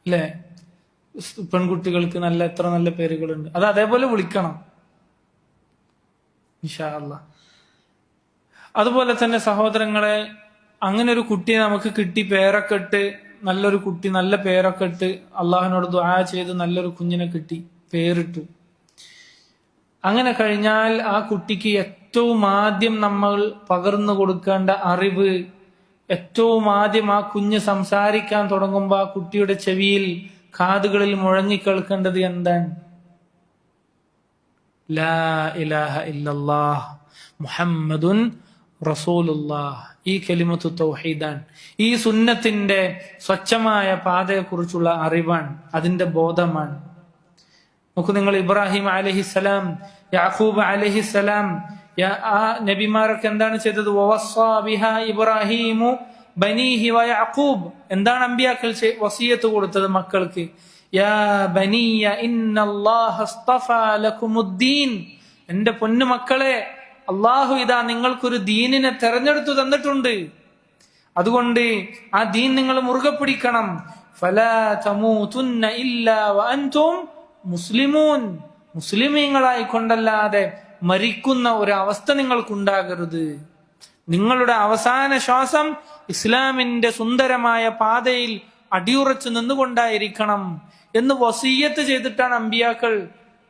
അല്ലേ? പെൺകുട്ടികൾക്ക് നല്ല എത്ര നല്ല പേരുകളുണ്ട്. അത് അതേപോലെ വിളിക്കണം ഇൻഷാ അല്ലാഹ്. അതുപോലെ തന്നെ സഹോദരങ്ങളെ, അങ്ങനെ ഒരു കുട്ടിയെ നമുക്ക് കിട്ടി, പേരൊക്കെ ഇട്ട്, നല്ലൊരു കുട്ടി, നല്ല പേരൊക്കെ ഇട്ട്, അള്ളാഹുവിനോട് ദുആ ചെയ്ത് നല്ലൊരു കുഞ്ഞിനെ കിട്ടി, പേരിട്ടു. അങ്ങനെ കഴിഞ്ഞാൽ ആ കുട്ടിക്ക് ഏറ്റവും ആദ്യം നമ്മൾ പകർന്നു കൊടുക്കേണ്ട അറിവ്, ഏറ്റവും ആദ്യം ആ കുഞ്ഞ് സംസാരിക്കാൻ തുടങ്ങുമ്പോൾ ആ കുട്ടിയുടെ ചെവിയിൽ, കാതുകളിൽ മുഴങ്ങിക്കേൾക്കേണ്ടത് എന്താണ്? ലാ ഇലാഹ ഇല്ലല്ലാഹ് മുഹമ്മദുൻ റസൂലുള്ളാഹ്. ഈ കലിമത്തു തൗഹീദാണ്. ഈ സുന്നത്തിന്റെ സ്വച്ഛമായ പാതയെക്കുറിച്ചുള്ള അറിവാണ്, അതിന്റെ ബോധമാണ്. നോക്കൂ നിങ്ങൾ, ഇബ്രാഹിം അലൈഹിസ്സലാം, യാഖൂബ് അലൈഹിസ്സലാം, ആ നബിമാരൊക്കെ എന്താണ് ചെയ്തത്? വവസ്സാ ബിഹാ ഇബ്രാഹിമു ബനീഹി വയഅഖൂബ്. എന്താണ് അമ്പിയാക്കൾ വസിയത്ത് കൊടുത്തത് മക്കൾക്ക്? യാ ബനിയ ഇന്നല്ലാഹ അസ്തഫാ ലകുമുദ്ദീൻ. എന്റെ പൊന്നു മക്കളെ, അള്ളാഹു ഇതാ നിങ്ങൾക്കൊരു ദീനിനെ തെരഞ്ഞെടുത്തു തന്നിട്ടുണ്ട്. അതുകൊണ്ട് ആ ദീൻ നിങ്ങൾ മുറുകെ പിടിക്കണം. ഫലാ തമൂതുന്ന ഇല്ലാ വഅൻതും മുസ്ലിമൂൻ. മുസ്ലിമീങ്ങളായി കൊണ്ടല്ലാതെ മരിക്കുന്ന ഒരു അവസ്ഥ നിങ്ങൾക്കുണ്ടാകരുത്. നിങ്ങളുടെ അവസാന ശ്വാസം ഇസ്ലാമിന്റെ സുന്ദരമായ പാതയിൽ അടിയുറച്ചു നിന്നുകൊണ്ടായിരിക്കണം എന്ന് വസിയ്യത്ത് ചെയ്തിട്ടാണ് അമ്പിയാക്കൾ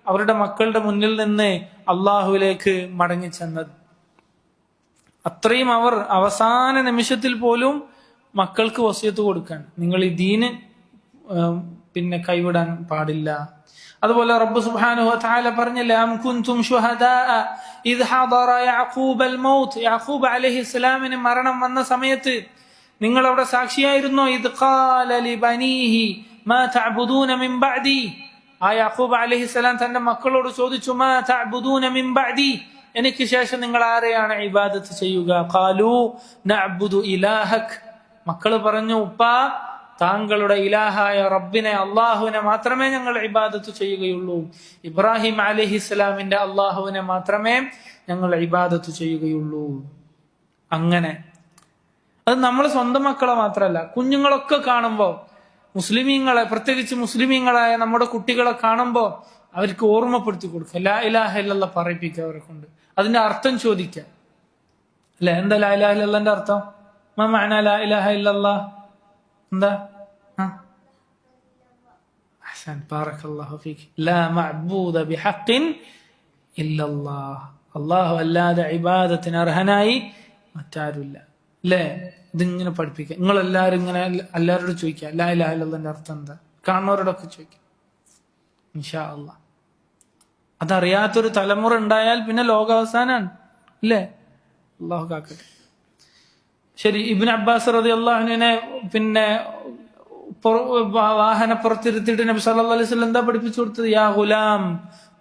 അവരുടെ മക്കളുടെ മുന്നിൽ നിന്ന് അള്ളാഹുവിലേക്ക് മടങ്ങിച്ചെന്നത്. അത്രയും അവർ അവസാന നിമിഷത്തിൽ പോലും മക്കൾക്ക് വസിയത്ത് കൊടുക്കാൻ, നിങ്ങൾ ഈ ദീന് പിന്നെ കൈവിടാൻ പാടില്ല. അതുപോലെ റബ്ബ് സുബ്ഹാനഹു വ തആല പറഞ്ഞില്ലേ, അം കുൻതും ശുഹദാഅ ഇദ് ഹദറ യഅഖൂബൽ മൗത്ത്, യാഖൂബ് അലൈഹിസ്സലാമിന് മരണം വന്ന സമയത്ത് നിങ്ങൾ അവിടെ സാക്ഷിയായിരുന്നോ? ഇദ് ഖാല ലിബനീഹി മാ തഅബുദൂന മിൻ ബഅദി, ആ യാഖൂബ് അലൈഹിസ്സലാം തന്റെ മക്കളോട് ചോദിച്ചു, മാ തഅബുദൂന മിൻ ബഅദി, എനിക്ക് ശേഷം നിങ്ങൾ ആരെയാണ് ഇബാദത്ത് ചെയ്യുക? ഖാലൂ നഅബുദു ഇലാഹക്, മക്കള് പറഞ്ഞു, ഉപ്പാ താങ്കളുടെ ഇലാഹായ റബ്ബിനെ, അള്ളാഹുവിനെ മാത്രമേ ഞങ്ങൾ ഇബാദത്ത് ചെയ്യുകയുള്ളൂ. ഇബ്രാഹിം അലൈഹിസ്സലാമിന്റെ അള്ളാഹുവിനെ മാത്രമേ ഞങ്ങൾ ഇബാദത്ത് ചെയ്യുകയുള്ളൂ. അങ്ങനെ അത് നമ്മൾ സ്വന്തം മക്കളെ മാത്രമല്ല, കുഞ്ഞുങ്ങളൊക്കെ കാണുമ്പോൾ, മുസ്ലിമീങ്ങളെ, പ്രത്യേകിച്ച് മുസ്ലിമീങ്ങളായ നമ്മുടെ കുട്ടികളെ കാണുമ്പോൾ അവർക്ക് ഓർമ്മപ്പെടുത്തി കൊടുക്കുക, ലാ ഇലാഹ ഇല്ലല്ലാഹ് പറയിപ്പിക്കുക അവരെ കൊണ്ട്. അതിന്റെ അർത്ഥം ചോദിക്കുക, അല്ലെ? എന്താ ലാ ഇലാഹ ഇല്ലല്ലാഹിന്റെ അർത്ഥം? മാ മഅന ലാ ഇലാഹ ഇല്ലല്ലാഹ്? എന്താ? അഹ്സൻ, ബാറകല്ലാഹു ഫീക്. ലാ മഅബൂദ ബിഹഖിൻ ഇല്ലല്ലാഹ്, അല്ലാഹു അല്ലാതെ ഇബാദത്തിന് അർഹനായി മറ്റാരുമില്ല. അല്ലേ? ഇതിങ്ങനെ പഠിപ്പിക്കുക. നിങ്ങളെല്ലാവരും ഇങ്ങനെ എല്ലാവരോടും ചോദിക്കുക, ലാ ഇലാഹ ഇല്ലല്ലാഹിന്റെ അർത്ഥം എന്താ? കാണുന്നവരോടൊക്കെ ചോദിക്കുക ഇൻഷാ അല്ലാഹ്. അതറിയാത്തൊരു തലമുറ ഉണ്ടായാൽ പിന്നെ ലോകാവസാനാണ്. അല്ലേ? അല്ലാഹു കാക്കട്ടെ. ശരി, ഇബ്നു അബ്ബാസ് റളിയല്ലാഹു അൻഹുവിനെ പിന്നെ വാഹനപ്പുറത്തിരുത്തിയിട്ട് നബി സല്ലല്ലാഹു അലൈഹി വസല്ലം എന്താ പഠിപ്പിച്ചു കൊടുത്തത്? യാ ഗുലാം,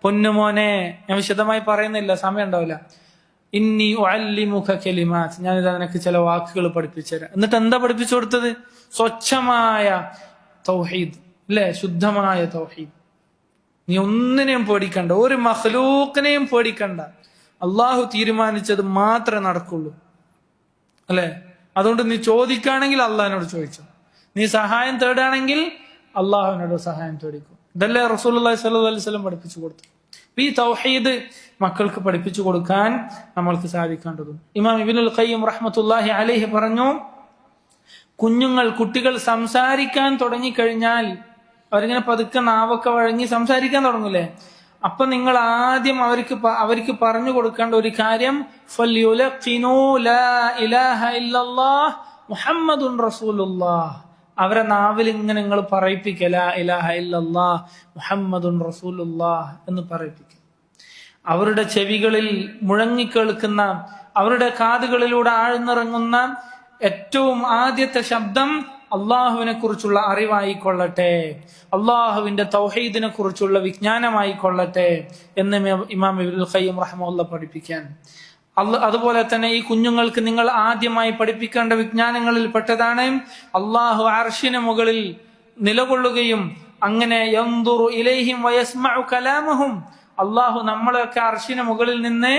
പൊന്നുമോനെ. ഞാൻ വിശദമായി പറയുന്നില്ല, സമയം ഉണ്ടാവില്ല. ഇന്നി ഉഅല്ലിമുക കലിമാത്ത്, ഞാനിതാ നിനക്ക് ചില വാക്കുകൾ പഠിപ്പിച്ചു തരാം. എന്നിട്ട് എന്താ പഠിപ്പിച്ചു കൊടുത്തത്? സ്വച്ഛമായ തൗഹീദ്, അല്ലെ? ശുദ്ധമായ തൗഹീദ്. നീ ഒന്നിനെയും പേടിക്കണ്ട, ഒരു മഖ്ലൂഖിനെയും പേടിക്കണ്ട. അള്ളാഹു തീരുമാനിച്ചത് മാത്രമേ നടക്കുള്ളൂ, അല്ലെ? അതുകൊണ്ട് നീ ചോദിക്കുകയാണെങ്കിൽ അള്ളാഹിനോട് ചോദിച്ചു, നീ സഹായം തേടുകയാണെങ്കിൽ അള്ളാഹുവിനോട് സഹായം തേടിക്കും. ഇതല്ലേ റസൂലുള്ളാഹി സ്വല്ലല്ലാഹു അലൈഹി വസല്ലം പഠിപ്പിച്ചു കൊടുത്തു. ഈ തൗഹീദ് മക്കൾക്ക് പഠിപ്പിച്ചു കൊടുക്കാൻ നമ്മൾക്ക് സാധിക്കേണ്ടതും. ഇമാം ഇബ്നുൽ ഖയ്യിം റഹ്മത്തുള്ളാഹി അലൈഹി പറഞ്ഞു, കുട്ടികൾ സംസാരിക്കാൻ തുടങ്ങിക്കഴിഞ്ഞാൽ, അവരിങ്ങനെ പതുക്കെ നാവൊക്കെ വഴങ്ങി സംസാരിക്കാൻ തുടങ്ങൂലേ, അപ്പൊ നിങ്ങൾ ആദ്യം അവർക്ക് പറഞ്ഞു കൊടുക്കേണ്ട ഒരു കാര്യം, ഫൽയുലഖിനൂ ലാ ഇലാഹ ഇല്ലല്ലാഹ് മുഹമ്മദുൻ റസൂലുള്ളാഹ്. അവരെ നാവിൽ ഇങ്ങനെ നിങ്ങൾ പറയിപ്പിക്കുക, ലാ ഇലാഹ ഇല്ലല്ലാഹ് മുഹമ്മദുൻ റസൂലുള്ളാഹ് എന്ന് പറയിപ്പിക്കുക. അവരുടെ ചെവികളിൽ മുഴങ്ങിക്കേൾക്കുന്ന, അവരുടെ കാതുകളിലൂടെ ആഴ്ന്നിറങ്ങുന്ന ഏറ്റവും ആദ്യത്തെ ശബ്ദം അള്ളാഹുവിനെ കുറിച്ചുള്ള അറിവായിക്കൊള്ളട്ടെ, അള്ളാഹുവിന്റെ തൗഹീദിനെ കുറിച്ചുള്ള വിജ്ഞാനമായിക്കൊള്ളട്ടെ എന്ന് ഇമാം ഇബ്നുൽ ഖയ്യിം റഹിമഹുല്ലാഹ് പഠിപ്പിക്കാൻ. അതുപോലെ തന്നെ ഈ കുഞ്ഞുങ്ങൾക്ക് നിങ്ങൾ ആദ്യമായി പഠിപ്പിക്കേണ്ട വിജ്ഞാനങ്ങളിൽ പെട്ടതാണ് അള്ളാഹു അർശിന് മുകളിൽ നിലകൊള്ളുകയും അങ്ങനെ യൻദുറു ഇലൈഹിം വയസ്മഉ കലാമഹും, അള്ളാഹു നമ്മളെയൊക്കെ അർശിന് മുകളിൽ നിന്ന്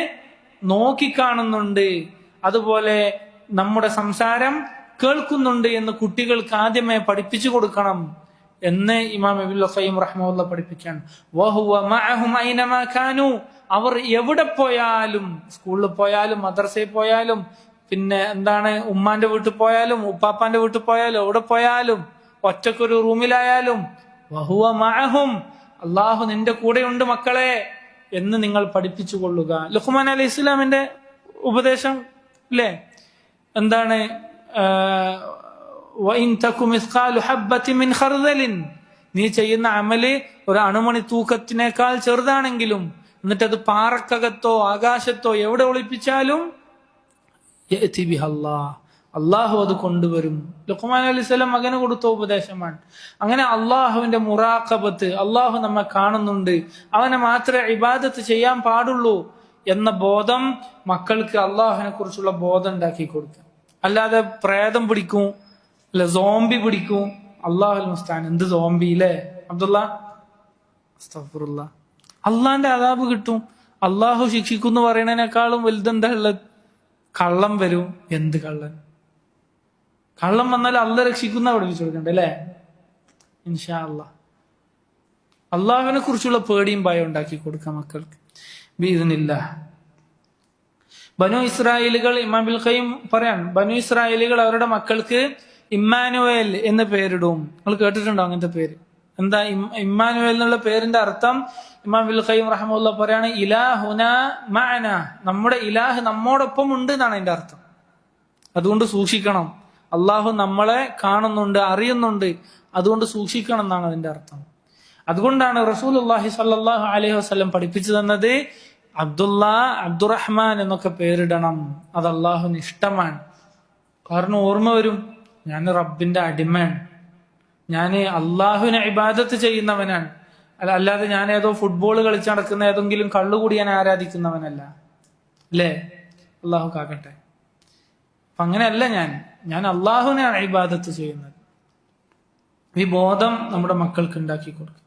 നോക്കിക്കാണുന്നുണ്ട്, അതുപോലെ നമ്മുടെ സംസാരം കേൾക്കുന്നുണ്ട് എന്ന് കുട്ടികൾക്ക് ആദ്യമേ പഠിപ്പിച്ചു കൊടുക്കണം എന്ന് ഇമാം ഇബ്നുൽ ഖയ്യിം റഹിമഹുല്ലാഹ് പഠിപ്പിക്കാൻ. വഹുവ മഅഹും ഐനമാ കാനൂ, അവർ എവിടെ പോയാലും, സ്കൂളിൽ പോയാലും മദ്രസയിൽ പോയാലും പിന്നെ എന്താണ് ഉമ്മാന്റെ വീട്ടിൽ പോയാലും ഉപ്പാപ്പാന്റെ വീട്ടിൽ പോയാലും എവിടെ പോയാലും ഒറ്റക്കൊരു റൂമിലായാലും വഹുവ മഅഹും, അള്ളാഹു നിന്റെ കൂടെയുണ്ട് മക്കളെ എന്ന് നിങ്ങൾ പഠിപ്പിച്ചു കൊള്ളുക. ലുഖ്മാൻ അലൈഹി ഇസ്ലാമിന്റെ ഉപദേശം അല്ലേ? എന്താണ്? നീ ചെയ്യുന്ന അമല് ഒരു അണുമണി തൂക്കത്തിനേക്കാൾ ചെറുതാണെങ്കിലും എന്നിട്ടത് പാറക്കകത്തോ ആകാശത്തോ എവിടെ ഒളിപ്പിച്ചാലും അള്ളാഹു അത് കൊണ്ടുവരും. ലുഖ്മാൻ അലൈഹി സ്വലാം മകന് കൊടുത്ത ഉപദേശമാണ്. അങ്ങനെ അള്ളാഹുവിന്റെ മുറാഖബത്ത്, അള്ളാഹു നമ്മെ കാണുന്നുണ്ട്, അവനെ മാത്രമേ ഇബാദത്ത് ചെയ്യാൻ പാടുള്ളൂ എന്ന ബോധം മക്കൾക്ക് അള്ളാഹുവിനെ കുറിച്ചുള്ള ബോധം ഉണ്ടാക്കി കൊടുക്കുക. അല്ലാതെ പ്രേതം പിടിക്കും, അല്ല സോംബി പിടിക്കും, അള്ളാഹുൽ മുസ്താൻ. എന്ത് സോംബി അല്ലേ അബ്ദുള്ള? അസ്തഗ്ഫിറുല്ലാഹ്. അള്ളാന്റെ അദാബ് കിട്ടും. അള്ളാഹു ശിക്ഷിക്കും എന്ന് പറയുന്നതിനേക്കാളും വലുതെന്താ ഉള്ളത്? കള്ളം വരും. എന്ത് കള്ളൻ? കള്ളം വന്നാൽ അള്ളാഹ് രക്ഷിക്കുന്ന പഠിപ്പിച്ചു കൊടുക്കണ്ടേ അല്ലേ? ഇൻഷാ അല്ലാഹ് അള്ളാഹുവിനെ കുറിച്ചുള്ള പേടിയും ഭയം ഉണ്ടാക്കി കൊടുക്കാം മക്കൾക്ക് ബിഇദ്നില്ലാഹ്. ബനു ഇസ്രായേലുകൾ, ഇമാം ഇബ്നുൽ ഖയ്യിം പറയാൻ, ബനു ഇസ്രായേലുകൾ അവരുടെ മക്കൾക്ക് ഇമ്മാനുവേൽ എന്ന് പേരിടും. നിങ്ങൾ കേട്ടിട്ടുണ്ടോ അങ്ങനത്തെ പേര്? എന്താ ഇമ്മാനുവേൽ എന്നുള്ള പേരിന്റെ അർത്ഥം? ഇമാം ഇബ്നുൽ ഖയ്യിം റഹിമഹുല്ലാഹ് പറയാണ്, ഇലാഹുനാ മഅന, നമ്മുടെ ഇലാഹ് നമ്മോടൊപ്പം ഉണ്ട് എന്നാണ് അതിന്റെ അർത്ഥം. അതുകൊണ്ട് സൂക്ഷിക്കണം. അള്ളാഹു നമ്മളെ കാണുന്നുണ്ട്, അറിയുന്നുണ്ട്. അതുകൊണ്ട് സൂക്ഷിക്കണം എന്നാണ് അതിന്റെ അർത്ഥം. അതുകൊണ്ടാണ് റസൂലുള്ളാഹി സ്വല്ലല്ലാഹു അലൈഹി വസല്ലം പഠിപ്പിച്ചു തന്നത് അബ്ദുറഹ്മാൻ എന്നൊക്കെ പേരിടണം. അത് അള്ളാഹുവിന് ഇഷ്ടമാണ്. കാരണം ഓർമ്മ വരും, ഞാൻ റബ്ബിന്റെ അടിമയാണ്, ഞാൻ അള്ളാഹുവിനെ ഇബാദത്ത് ചെയ്യുന്നവനാണ്, അല്ലാതെ ഞാൻ ഏതോ ഫുട്ബോൾ കളിച്ച് നടക്കുന്ന ഏതെങ്കിലും കള്ളുകൂടി ഞാൻ ആരാധിക്കുന്നവനല്ല. അല്ലേ? അള്ളാഹു കാക്കട്ടെ. അപ്പൊ അങ്ങനെയല്ല, ഞാൻ അള്ളാഹുവിനെയാണ് ഇബാദത്ത് ചെയ്യുന്നത്. ഈ ബോധം നമ്മുടെ മക്കൾക്ക് ഉണ്ടാക്കി കൊടുക്കുക.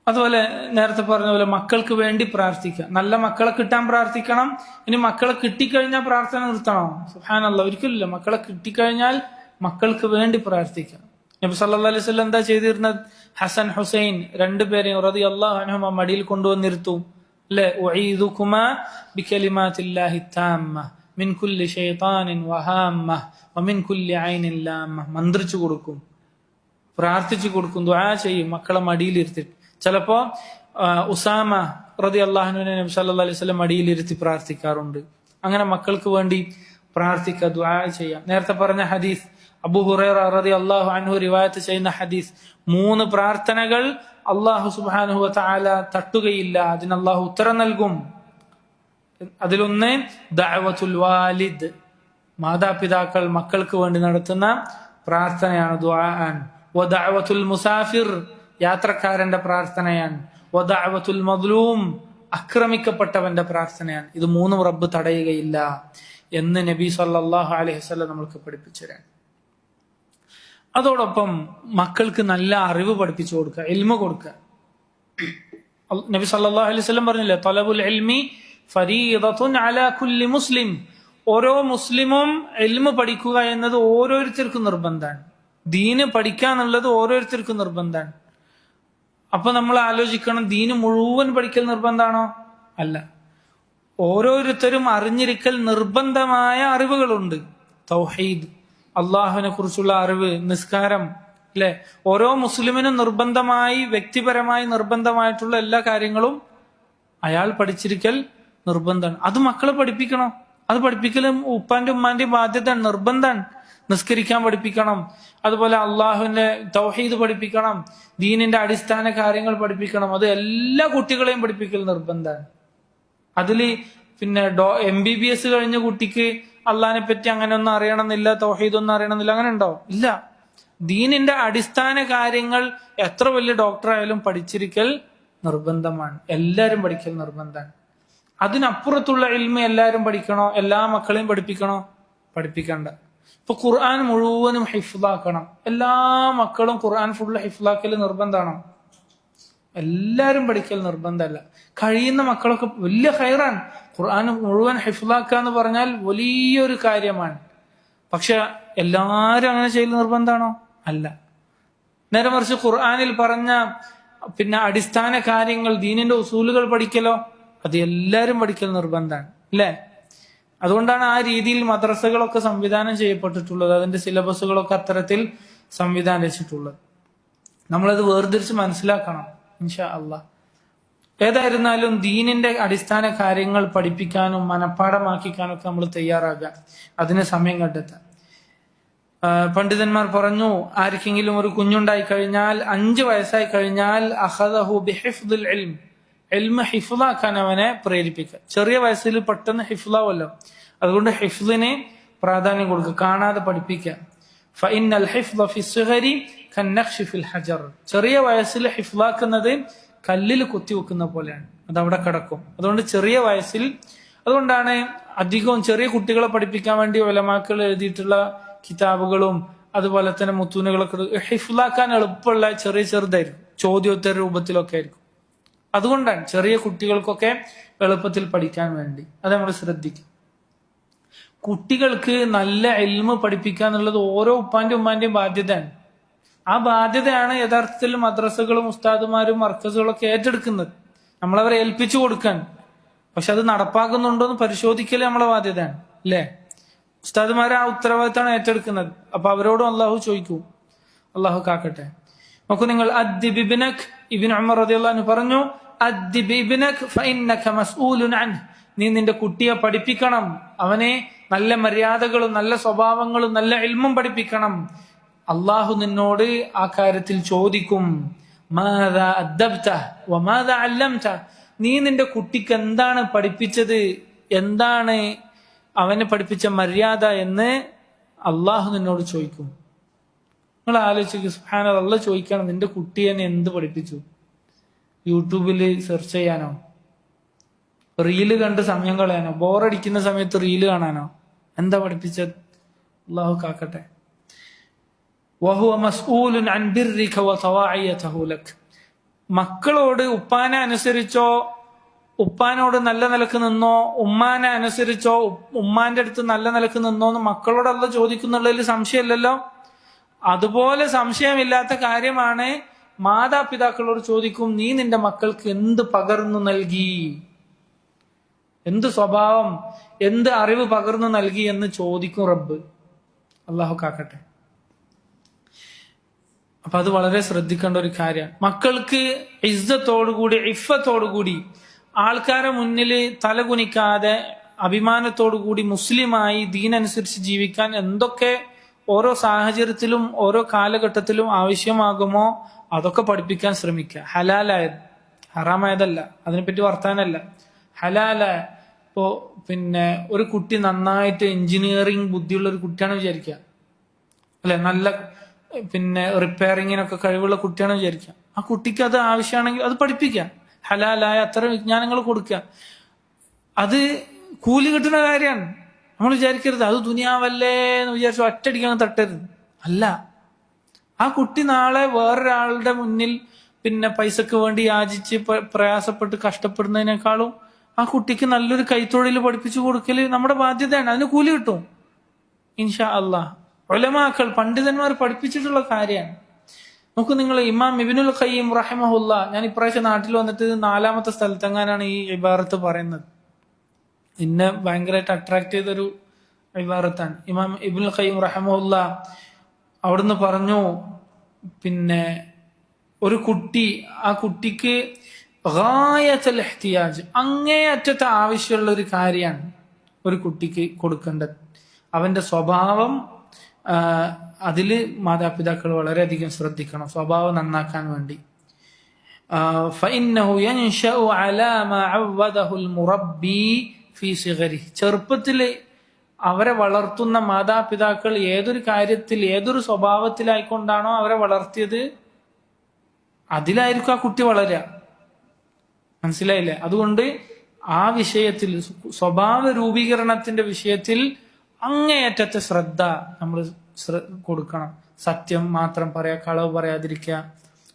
അതുപോലെ നേരത്തെ പറഞ്ഞ പോലെ മക്കൾക്ക് വേണ്ടി പ്രാർത്ഥിക്കുക. നല്ല മക്കളെ കിട്ടാൻ പ്രാർത്ഥിക്കണം. ഇനി മക്കളെ കിട്ടിക്കഴിഞ്ഞാൽ പ്രാർത്ഥന നിർത്തണോ? സുബ്ഹാനല്ലാഹ്, ഒരിക്കലില്ല. മക്കളെ കിട്ടിക്കഴിഞ്ഞാൽ മക്കൾക്ക് വേണ്ടി പ്രാർത്ഥിക്കുക. നബി സല്ലല്ലാഹു അലൈഹി വസല്ലം എന്താ ചെയ്തിരുന്നത്? ഹസൻ ഹുസൈൻ രണ്ടുപേരെയും റളിയല്ലാഹു അൻഹുമ മടിയിൽ കൊണ്ടുവന്നിരുത്തും. അല്ലെ? ഉഈദുകുമാ ബികലിമാത്തില്ലാഹി താമ്മ മിൻ കുല്ലി ശൈത്താനിൻ വഹാമ്മ വമിൻ കുല്ലി ഐനിൻ ലാമ്മ. മന്ത്രിച്ചു കൊടുക്കും, പ്രാർത്ഥിച്ചു കൊടുക്കും, ദുആ ചെയ്യും മക്കളെ മടിയിലിരുത്തിട്ട്. ചിലപ്പോ ഉസാമ റളിയല്ലാഹു അൻഹുവിനെ നബി സല്ലല്ലാഹു അലൈഹി വസല്ലം മടിയിലിരുത്തി പ്രാർത്ഥിക്കാറുണ്ട്. അങ്ങനെ മക്കൾക്ക് വേണ്ടി പ്രാർത്ഥിക്കുക, ദുആ ചെയ്യാം. നേരത്തെ പറഞ്ഞ ഹദീസ്, അബൂ ഹുറൈറ റളിയല്ലാഹു അൻഹു റിവായത്ത് ചെയ്യുന്ന ഹദീസ്, 3 പ്രാർത്ഥനകൾ അല്ലാഹു സുബ്ഹാനഹു വ തആല തട്ടുകയില്ല, അതിന് അല്ലാഹു ഉത്തരം നൽകും. അതിലൊന്ന് ദഅവത്തുൽ വാലിദ്, മാതാപിതാക്കൾ മക്കൾക്ക് വേണ്ടി നടത്തുന്ന പ്രാർത്ഥനയാണ്, ദുആൻ. വദഅവത്തുൽ മുസാഫിർ, യാത്രക്കാരന്റെ പ്രാർത്ഥനയാണ്. വദഅവത്തുൽ മദ്ലൂം, ആക്രമിക്കപ്പെട്ടവന്റെ പ്രാർത്ഥനയാണ്. ഇത് 3 റബ്ബ് തടയുകയില്ല എന്ന് നബി സല്ലല്ലാഹു അലൈഹി വസല്ലം നമ്മൾക്ക് പഠിപ്പിച്ചു തരാൻ. അതോടൊപ്പം മക്കൾക്ക് നല്ല അറിവ് പഠിപ്പിച്ചു കൊടുക്കുക, ഇൽമു കൊടുക്കുക. നബി സല്ലല്ലാഹു അലൈഹി വസല്ലം പറഞ്ഞില്ലേ, തലബുൽ ഇൽമി ഫരീദത്തുൻ അലാ കുല്ലി മുസ്ലിം. ഓരോ മുസ്ലിമും ഇൽമു പഠിക്കുക എന്നത് ഓരോരുത്തർക്കും നിർബന്ധമാണ്. ദീന് പഠിക്കുക എന്നുള്ളത് ഓരോരുത്തർക്കും നിർബന്ധമാണ്. അപ്പൊ നമ്മൾ ആലോചിക്കണം, ദീന് മുഴുവൻ പഠിക്കൽ നിർബന്ധമാണോ? അല്ല. ഓരോരുത്തരും അറിഞ്ഞിരിക്കൽ നിർബന്ധമായ അറിവുകളുണ്ട്. തൗഹീദ്, അള്ളാഹുവിനെ കുറിച്ചുള്ള അറിവ്, നിസ്കാരം, അല്ലെ? ഓരോ മുസ്ലിമിനും നിർബന്ധമായി, വ്യക്തിപരമായി നിർബന്ധമായിട്ടുള്ള എല്ലാ കാര്യങ്ങളും അയാൾ പഠിച്ചിരിക്കൽ നിർബന്ധമാണ്. അത് മക്കളെ പഠിപ്പിക്കണം. അത് പഠിപ്പിക്കലും ഉപ്പാന്റെ ഉമ്മാന്റെയും ബാധ്യതയാണ്, നിർബന്ധമാണ്. നിസ്കരിക്കാൻ പഠിപ്പിക്കണം, അതുപോലെ അള്ളാഹുവിന്റെ തൗഹീദ് പഠിപ്പിക്കണം, ദീനിന്റെ അടിസ്ഥാന കാര്യങ്ങൾ പഠിപ്പിക്കണം. അത് എല്ലാ കുട്ടികളെയും പഠിപ്പിക്കൽ നിർബന്ധമാണ്. അതില് പിന്നെ MBBS കഴിഞ്ഞ കുട്ടിക്ക് അള്ളാഹിനെ പറ്റി അങ്ങനെ ഒന്നും അറിയണമെന്നില്ല, തൗഹീദ് ഒന്നും അറിയണമെന്നില്ല, അങ്ങനെ ഉണ്ടോ? ഇല്ല. ദീനിന്റെ അടിസ്ഥാന കാര്യങ്ങൾ എത്ര വലിയ ഡോക്ടറായാലും പഠിച്ചിരിക്കൽ നിർബന്ധമാണ്. എല്ലാരും പഠിക്കൽ നിർബന്ധമാണ്. അതിനപ്പുറത്തുള്ള ഇൽമ എല്ലാരും പഠിക്കണോ? എല്ലാ മക്കളെയും പഠിപ്പിക്കണോ? പഠിപ്പിക്കണ്ട. ഇപ്പൊ ഖുർആൻ മുഴുവനും ഹിഫ്ളാക്കണം. എല്ലാ മക്കളും ഖുർആൻ ഫുള്ള് ഹിഫ്ളാക്കൽ നിർബന്ധമാണോ? എല്ലാരും പഠിക്കൽ നിർബന്ധമല്ല. കഴിയുന്ന മക്കളൊക്കെ വലിയ ഖൈറാണ്. ഖുർആൻ മുഴുവൻ ഹിഫ്ളാക്കുക എന്ന് പറഞ്ഞാൽ വലിയൊരു കാര്യമാണ്. പക്ഷെ എല്ലാരും അങ്ങനെ ചെയ്യൽ നിർബന്ധമാണോ? അല്ല. നേരെ മറിച്ച് ഖുർആനിൽ പറഞ്ഞ പിന്നെ അടിസ്ഥാന കാര്യങ്ങൾ, ദീനിന്റെ ഉസൂലുകൾ പഠിക്കലോ, അത് എല്ലാരും പഠിക്കൽ നിർബന്ധമാണ്, അല്ലേ? അതുകൊണ്ടാണ് ആ രീതിയിൽ മദ്രസകളൊക്കെ സംവിധാനം ചെയ്യപ്പെട്ടിട്ടുള്ളത്. അതിന്റെ സിലബസുകളൊക്കെ അത്തരത്തിൽ സംവിധാനിച്ചിട്ടുള്ളത്. നമ്മളത് വേർതിരിച്ച് മനസ്സിലാക്കണം ഇൻഷാ അള്ളാഹ്. ഏതായിരുന്നാലും ദീനിന്റെ അടിസ്ഥാന കാര്യങ്ങൾ പഠിപ്പിക്കാനും മനഃപ്പാഠമാക്കിക്കാനൊക്കെ നമ്മൾ തയ്യാറാകുക, അതിന് സമയം കണ്ടെത്താം. പണ്ഡിതന്മാർ പറഞ്ഞു, ആർക്കെങ്കിലും ഒരു കുഞ്ഞുണ്ടായി കഴിഞ്ഞാൽ, 5 വയസ്സായി കഴിഞ്ഞാൽ അഖദഹു ബിഹിഫ്ദിൽ ഇൽം, ഇൽമ ഹിഫ്ളാക്കാൻ അവനെ പ്രേരിപ്പിക്കുക. ചെറിയ വയസ്സിൽ പെട്ടെന്ന് ഹിഫ്ളാവല്ലോ, അതുകൊണ്ട് ഹിഫ്ളിന് പ്രാധാന്യം കൊടുക്കുക, കാണാതെ പഠിപ്പിക്കുക. ഫഇന്നൽ ഹിഫ്ള ഫിസ്സഗരി കന്നഖ്ശി ഫിൽ ഹജർ, ചെറിയ വയസ്സിൽ ഹിഫ്ളാക്കുന്നത് കല്ലിൽ കുത്തിവെക്കുന്ന പോലെയാണ്, അത് അവിടെ കിടക്കും. അതുകൊണ്ട് ചെറിയ വയസ്സിൽ, അതുകൊണ്ടാണ് അധികവും ചെറിയ കുട്ടികളെ പഠിപ്പിക്കാൻ വേണ്ടി ഉലമാക്കൾ എഴുതിയിട്ടുള്ള കിതാബുകളും അതുപോലെ തന്നെ മുത്തൂനുകളൊക്കെ ഹിഫ്ളാക്കാൻ എളുപ്പമുള്ള ചെറുതായിരിക്കും, ചോദ്യോത്തര രൂപത്തിലൊക്കെ ആയിരിക്കും. അതുകൊണ്ടാണ് ചെറിയ കുട്ടികൾക്കൊക്കെ എളുപ്പത്തിൽ പഠിക്കാൻ വേണ്ടി. അത് നമ്മൾ ശ്രദ്ധിക്കും. കുട്ടികൾക്ക് നല്ല ഇൽമ് പഠിപ്പിക്കുക എന്നുള്ളത് ഓരോ ഉപ്പാന്റെയും ഉമ്മാന്റെയും ബാധ്യതയാണ്. ആ ബാധ്യതയാണ് യഥാർത്ഥത്തിൽ മദ്രസകളും ഉസ്താദുമാരും മർക്കസുകളൊക്കെ ഏറ്റെടുക്കുന്നത്. നമ്മളവരെ ഏൽപ്പിച്ചു കൊടുക്കാൻ. പക്ഷെ അത് നടപ്പാക്കുന്നുണ്ടോ എന്ന് പരിശോധിക്കൽ നമ്മളെ ബാധ്യതയാണ്, അല്ലേ? ഉസ്താദുമാരെ ആ ഉത്തരവാദിത്തമാണ് ഏറ്റെടുക്കുന്നത്. അപ്പൊ അവരോടും അള്ളാഹു ചോദിക്കൂ. അള്ളാഹു കാക്കട്ടെ. നോക്കൂ നിങ്ങൾ, ഇബ്നു ഉമർ റളിയല്ലാഹു അൻഹു പറഞ്ഞു, നീ നിന്റെ കുട്ടിയെ പഠിപ്പിക്കണം, അവനെ നല്ല മര്യാദകളും നല്ല സ്വഭാവങ്ങളും നല്ല ഇൽമും പഠിപ്പിക്കണം. അള്ളാഹു നിന്നോട് ആ കാര്യത്തിൽ ചോദിക്കും, മാദാ അദ്ദബ്തഹ് വമാദാ അല്ലംതഹ്, നീ നിന്റെ കുട്ടിക്ക് എന്താണ് പഠിപ്പിച്ചത്, എന്താണ് അവനെ പഠിപ്പിച്ച മര്യാദ എന്ന് അള്ളാഹു നിന്നോട് ചോദിക്കും. നിങ്ങൾ ആലോചിക്കുക, സുബ്ഹാനല്ലാഹ്, അള്ളാഹ് ചോദിക്കണം നിന്റെ കുട്ടിയെ എന്ത് പഠിപ്പിച്ചു? യൂട്യൂബില് സെർച്ച് ചെയ്യാനോ, റീല് കണ്ട് സമയം കളയാനോ, ബോറടിക്കുന്ന സമയത്ത് റീല് കാണാനോ? എന്താ പഠിപ്പിച്ചത്? അള്ളാഹു കാക്കട്ടെ. വഹുവ മസ്ഊലുൻ അൻ ബിർരിക വതവാഇയതഹു ലക്. മക്കളോട് ഉപ്പാനെ അനുസരിച്ചോ, ഉപ്പാനോട് നല്ല നിലക്ക് നിന്നോ, ഉമ്മാനെ അനുസരിച്ചോ, ഉമ്മാന്റെ അടുത്ത് നല്ല നിലക്ക് നിന്നോ എന്ന് മക്കളോട് അള്ളാഹ് ചോദിക്കുന്നുള്ളതിൽ സംശയമില്ലല്ലോ. അതുപോലെ സംശയമില്ലാത്ത കാര്യമാണ് മാതാപിതാക്കളോട് ചോദിക്കും, നീ നിന്റെ മക്കൾക്ക് എന്ത് പകർന്നു നൽകി, എന്ത് സ്വഭാവം, എന്ത് അറിവ് പകർന്നു നൽകി എന്ന് ചോദിക്കും റബ്ബ്. അള്ളാഹു കാക്കട്ടെ. അപ്പൊ അത് വളരെ ശ്രദ്ധിക്കേണ്ട ഒരു കാര്യമാണ്. മക്കൾക്ക് ഇസ്സത്തോടുകൂടി, ഇഫ്ഫത്തോടുകൂടി, ആൾക്കാരെ മുന്നിൽ തലകുനിക്കാതെ അഭിമാനത്തോടുകൂടി മുസ്ലിമായി ദീനനുസരിച്ച് ജീവിക്കാൻ എന്തൊക്കെ ഓരോ സാഹചര്യത്തിലും ഓരോ കാലഘട്ടത്തിലും ആവശ്യമാകുമോ അതൊക്കെ പഠിപ്പിക്കാൻ ശ്രമിക്കുക. ഹലാലായത്, ഹറാമായതല്ല, അതിനെപ്പറ്റി വർത്താനല്ല. ഹലാലായ, ഇപ്പോ പിന്നെ ഒരു കുട്ടി നന്നായിട്ട് എഞ്ചിനീയറിംഗ് ബുദ്ധിയുള്ള ഒരു കുട്ടിയാണ് വിചാരിക്കുക, അല്ലെ, നല്ല പിന്നെ റിപ്പയറിങ്ങിനൊക്കെ കഴിവുള്ള കുട്ടിയാണ് വിചാരിക്കുക. ആ കുട്ടിക്ക് അത് ആവശ്യമാണെങ്കിൽ അത് പഠിപ്പിക്കുക. ഹലാലായ അത്തരം വിജ്ഞാനങ്ങൾ കൊടുക്കുക. അത് കൂലി കിട്ടുന്ന കാര്യമാണ്. നമ്മൾ വിചാരിക്കരുത് അത് ദുനിയാവല്ലേ എന്ന് വിചാരിച്ചു ഒറ്റയടിക്കാൻ തട്ടരുത്. അല്ല, ആ കുട്ടി നാളെ വേറൊരാളുടെ മുന്നിൽ പിന്നെ പൈസക്ക് വേണ്ടി യാചിച്ച് പ്രയാസപ്പെട്ട് കഷ്ടപ്പെടുന്നതിനേക്കാളും ആ കുട്ടിക്ക് നല്ലൊരു കൈത്തൊഴിൽ പഠിപ്പിച്ചു കൊടുക്കല് നമ്മുടെ ബാധ്യതയാണ്. അതിന് കൂലി കിട്ടും ഇൻഷാ അള്ളാഹ്. ഉലമാക്കൾ, പണ്ഡിതന്മാർ പഠിപ്പിച്ചിട്ടുള്ള കാര്യമാണ്. നോക്കൂ നിങ്ങൾ, ഇമാം ഇബ്നുൽ ഖയ്യിം റഹിമഹുല്ല, ഞാൻ ഇപ്രാവശ്യം നാട്ടിൽ വന്നിട്ട് 4ാമത്തെ സ്ഥലത്തെങ്ങാനാണ് ഈ ഇബാറത്ത് പറയുന്നത്. എന്നെ ഭയങ്കരമായിട്ട് അട്രാക്ട് ചെയ്തൊരു ഇബാറത്താണ്. ഇമാം ഇബ്നുൽ ഖയ്യിം റഹിമഹുല്ല അവിടുന്ന് പറഞ്ഞു, പിന്നെ ഒരു കുട്ടി, ആ കുട്ടിക്ക് ഗായത്തുൽ ഇഹ്തിയാജ്, അങ്ങേയറ്റത്തെ ആവശ്യമുള്ള ഒരു കാര്യമാണ് ഒരു കുട്ടിക്ക് കൊടുക്കേണ്ടത്. അവന്റെ സ്വഭാവം, അതില് മാതാപിതാക്കൾ വളരെയധികം ശ്രദ്ധിക്കണം സ്വഭാവം നന്നാക്കാൻ വേണ്ടി. فإنه ينشأ على ما عوده المربي في صغره. ചെറുപ്പത്തില് അവരെ വളർത്തുന്ന മാതാപിതാക്കൾ ഏതൊരു കാര്യത്തിൽ, ഏതൊരു സ്വഭാവത്തിലായിക്കൊണ്ടാണോ അവരെ വളർത്തിയത് അതിലായിരിക്കും ആ കുട്ടി വളരുക. മനസ്സിലായില്ലേ? അതുകൊണ്ട് ആ വിഷയത്തിൽ, സ്വഭാവ രൂപീകരണത്തിന്റെ വിഷയത്തിൽ അങ്ങേയറ്റത്തെ ശ്രദ്ധ നമ്മൾ കൊടുക്കണം. സത്യം മാത്രം പറയാ, കളവ് പറയാതിരിക്കുക,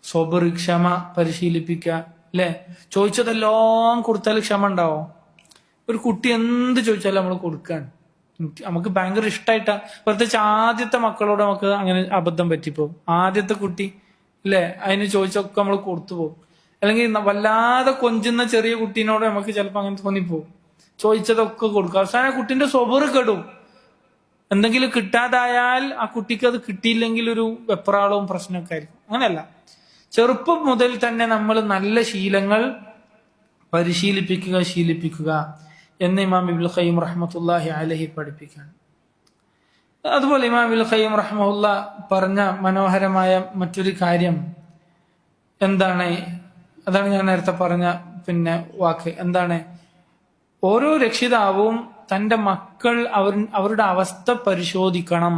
സ്വബർ, ക്ഷമ പരിശീലിപ്പിക്കുക. അല്ലെ, ചോദിച്ചതെല്ലാം കൊടുത്താൽ ക്ഷമ ഉണ്ടാവോ? ഒരു കുട്ടി എന്ത് ചോദിച്ചാലും നമ്മൾ കൊടുക്കാൻ നമുക്ക് ഭയങ്കര ഇഷ്ടമായിട്ടാ. പ്രത്യേകിച്ച് ആദ്യത്തെ മക്കളോട് നമുക്ക് അങ്ങനെ അബദ്ധം പറ്റിപ്പോവും. ആദ്യത്തെ കുട്ടി അല്ലെ, അതിന് ചോദിച്ചൊക്കെ നമ്മൾ കൊടുത്തു പോകും. അല്ലെങ്കിൽ വല്ലാതെ കൊഞ്ചുന്ന ചെറിയ കുട്ടീനോട് നമുക്ക് ചിലപ്പോൾ അങ്ങനെ തോന്നിപ്പോവും. ചോദിച്ചതൊക്കെ കൊടുക്കും. അവസാനം കുട്ടിന്റെ സ്വബർ കെടും. എന്തെങ്കിലും കിട്ടാതായാൽ ആ കുട്ടിക്ക് അത് കിട്ടിയില്ലെങ്കിൽ ഒരു വെപ്രാളവും പ്രശ്നമൊക്കെ ആയിരിക്കും. അങ്ങനെയല്ല, ചെറുപ്പം മുതൽ തന്നെ നമ്മൾ നല്ല ശീലങ്ങൾ ശീലിപ്പിക്കുക എന്ന് ഇമാം ഇബ്നുൽ ഖയ്യിം റഹ്മത്തുള്ളാഹി അലൈഹി പഠിപ്പിക്കാൻ. അതുപോലെ ഇമാം ഇബ്നുൽ ഖയ്യിം റഹ്മഹുല്ല പറഞ്ഞ മനോഹരമായ മറ്റൊരു കാര്യം എന്താണ്? അതാണ് ഞാൻ നേരത്തെ പറഞ്ഞ പിന്നെ വാക്ക്. എന്താണ്? ഓരോ രക്ഷിതാവും തന്റെ മക്കൾ അവരുടെ അവസ്ഥ പരിശോധിക്കണം.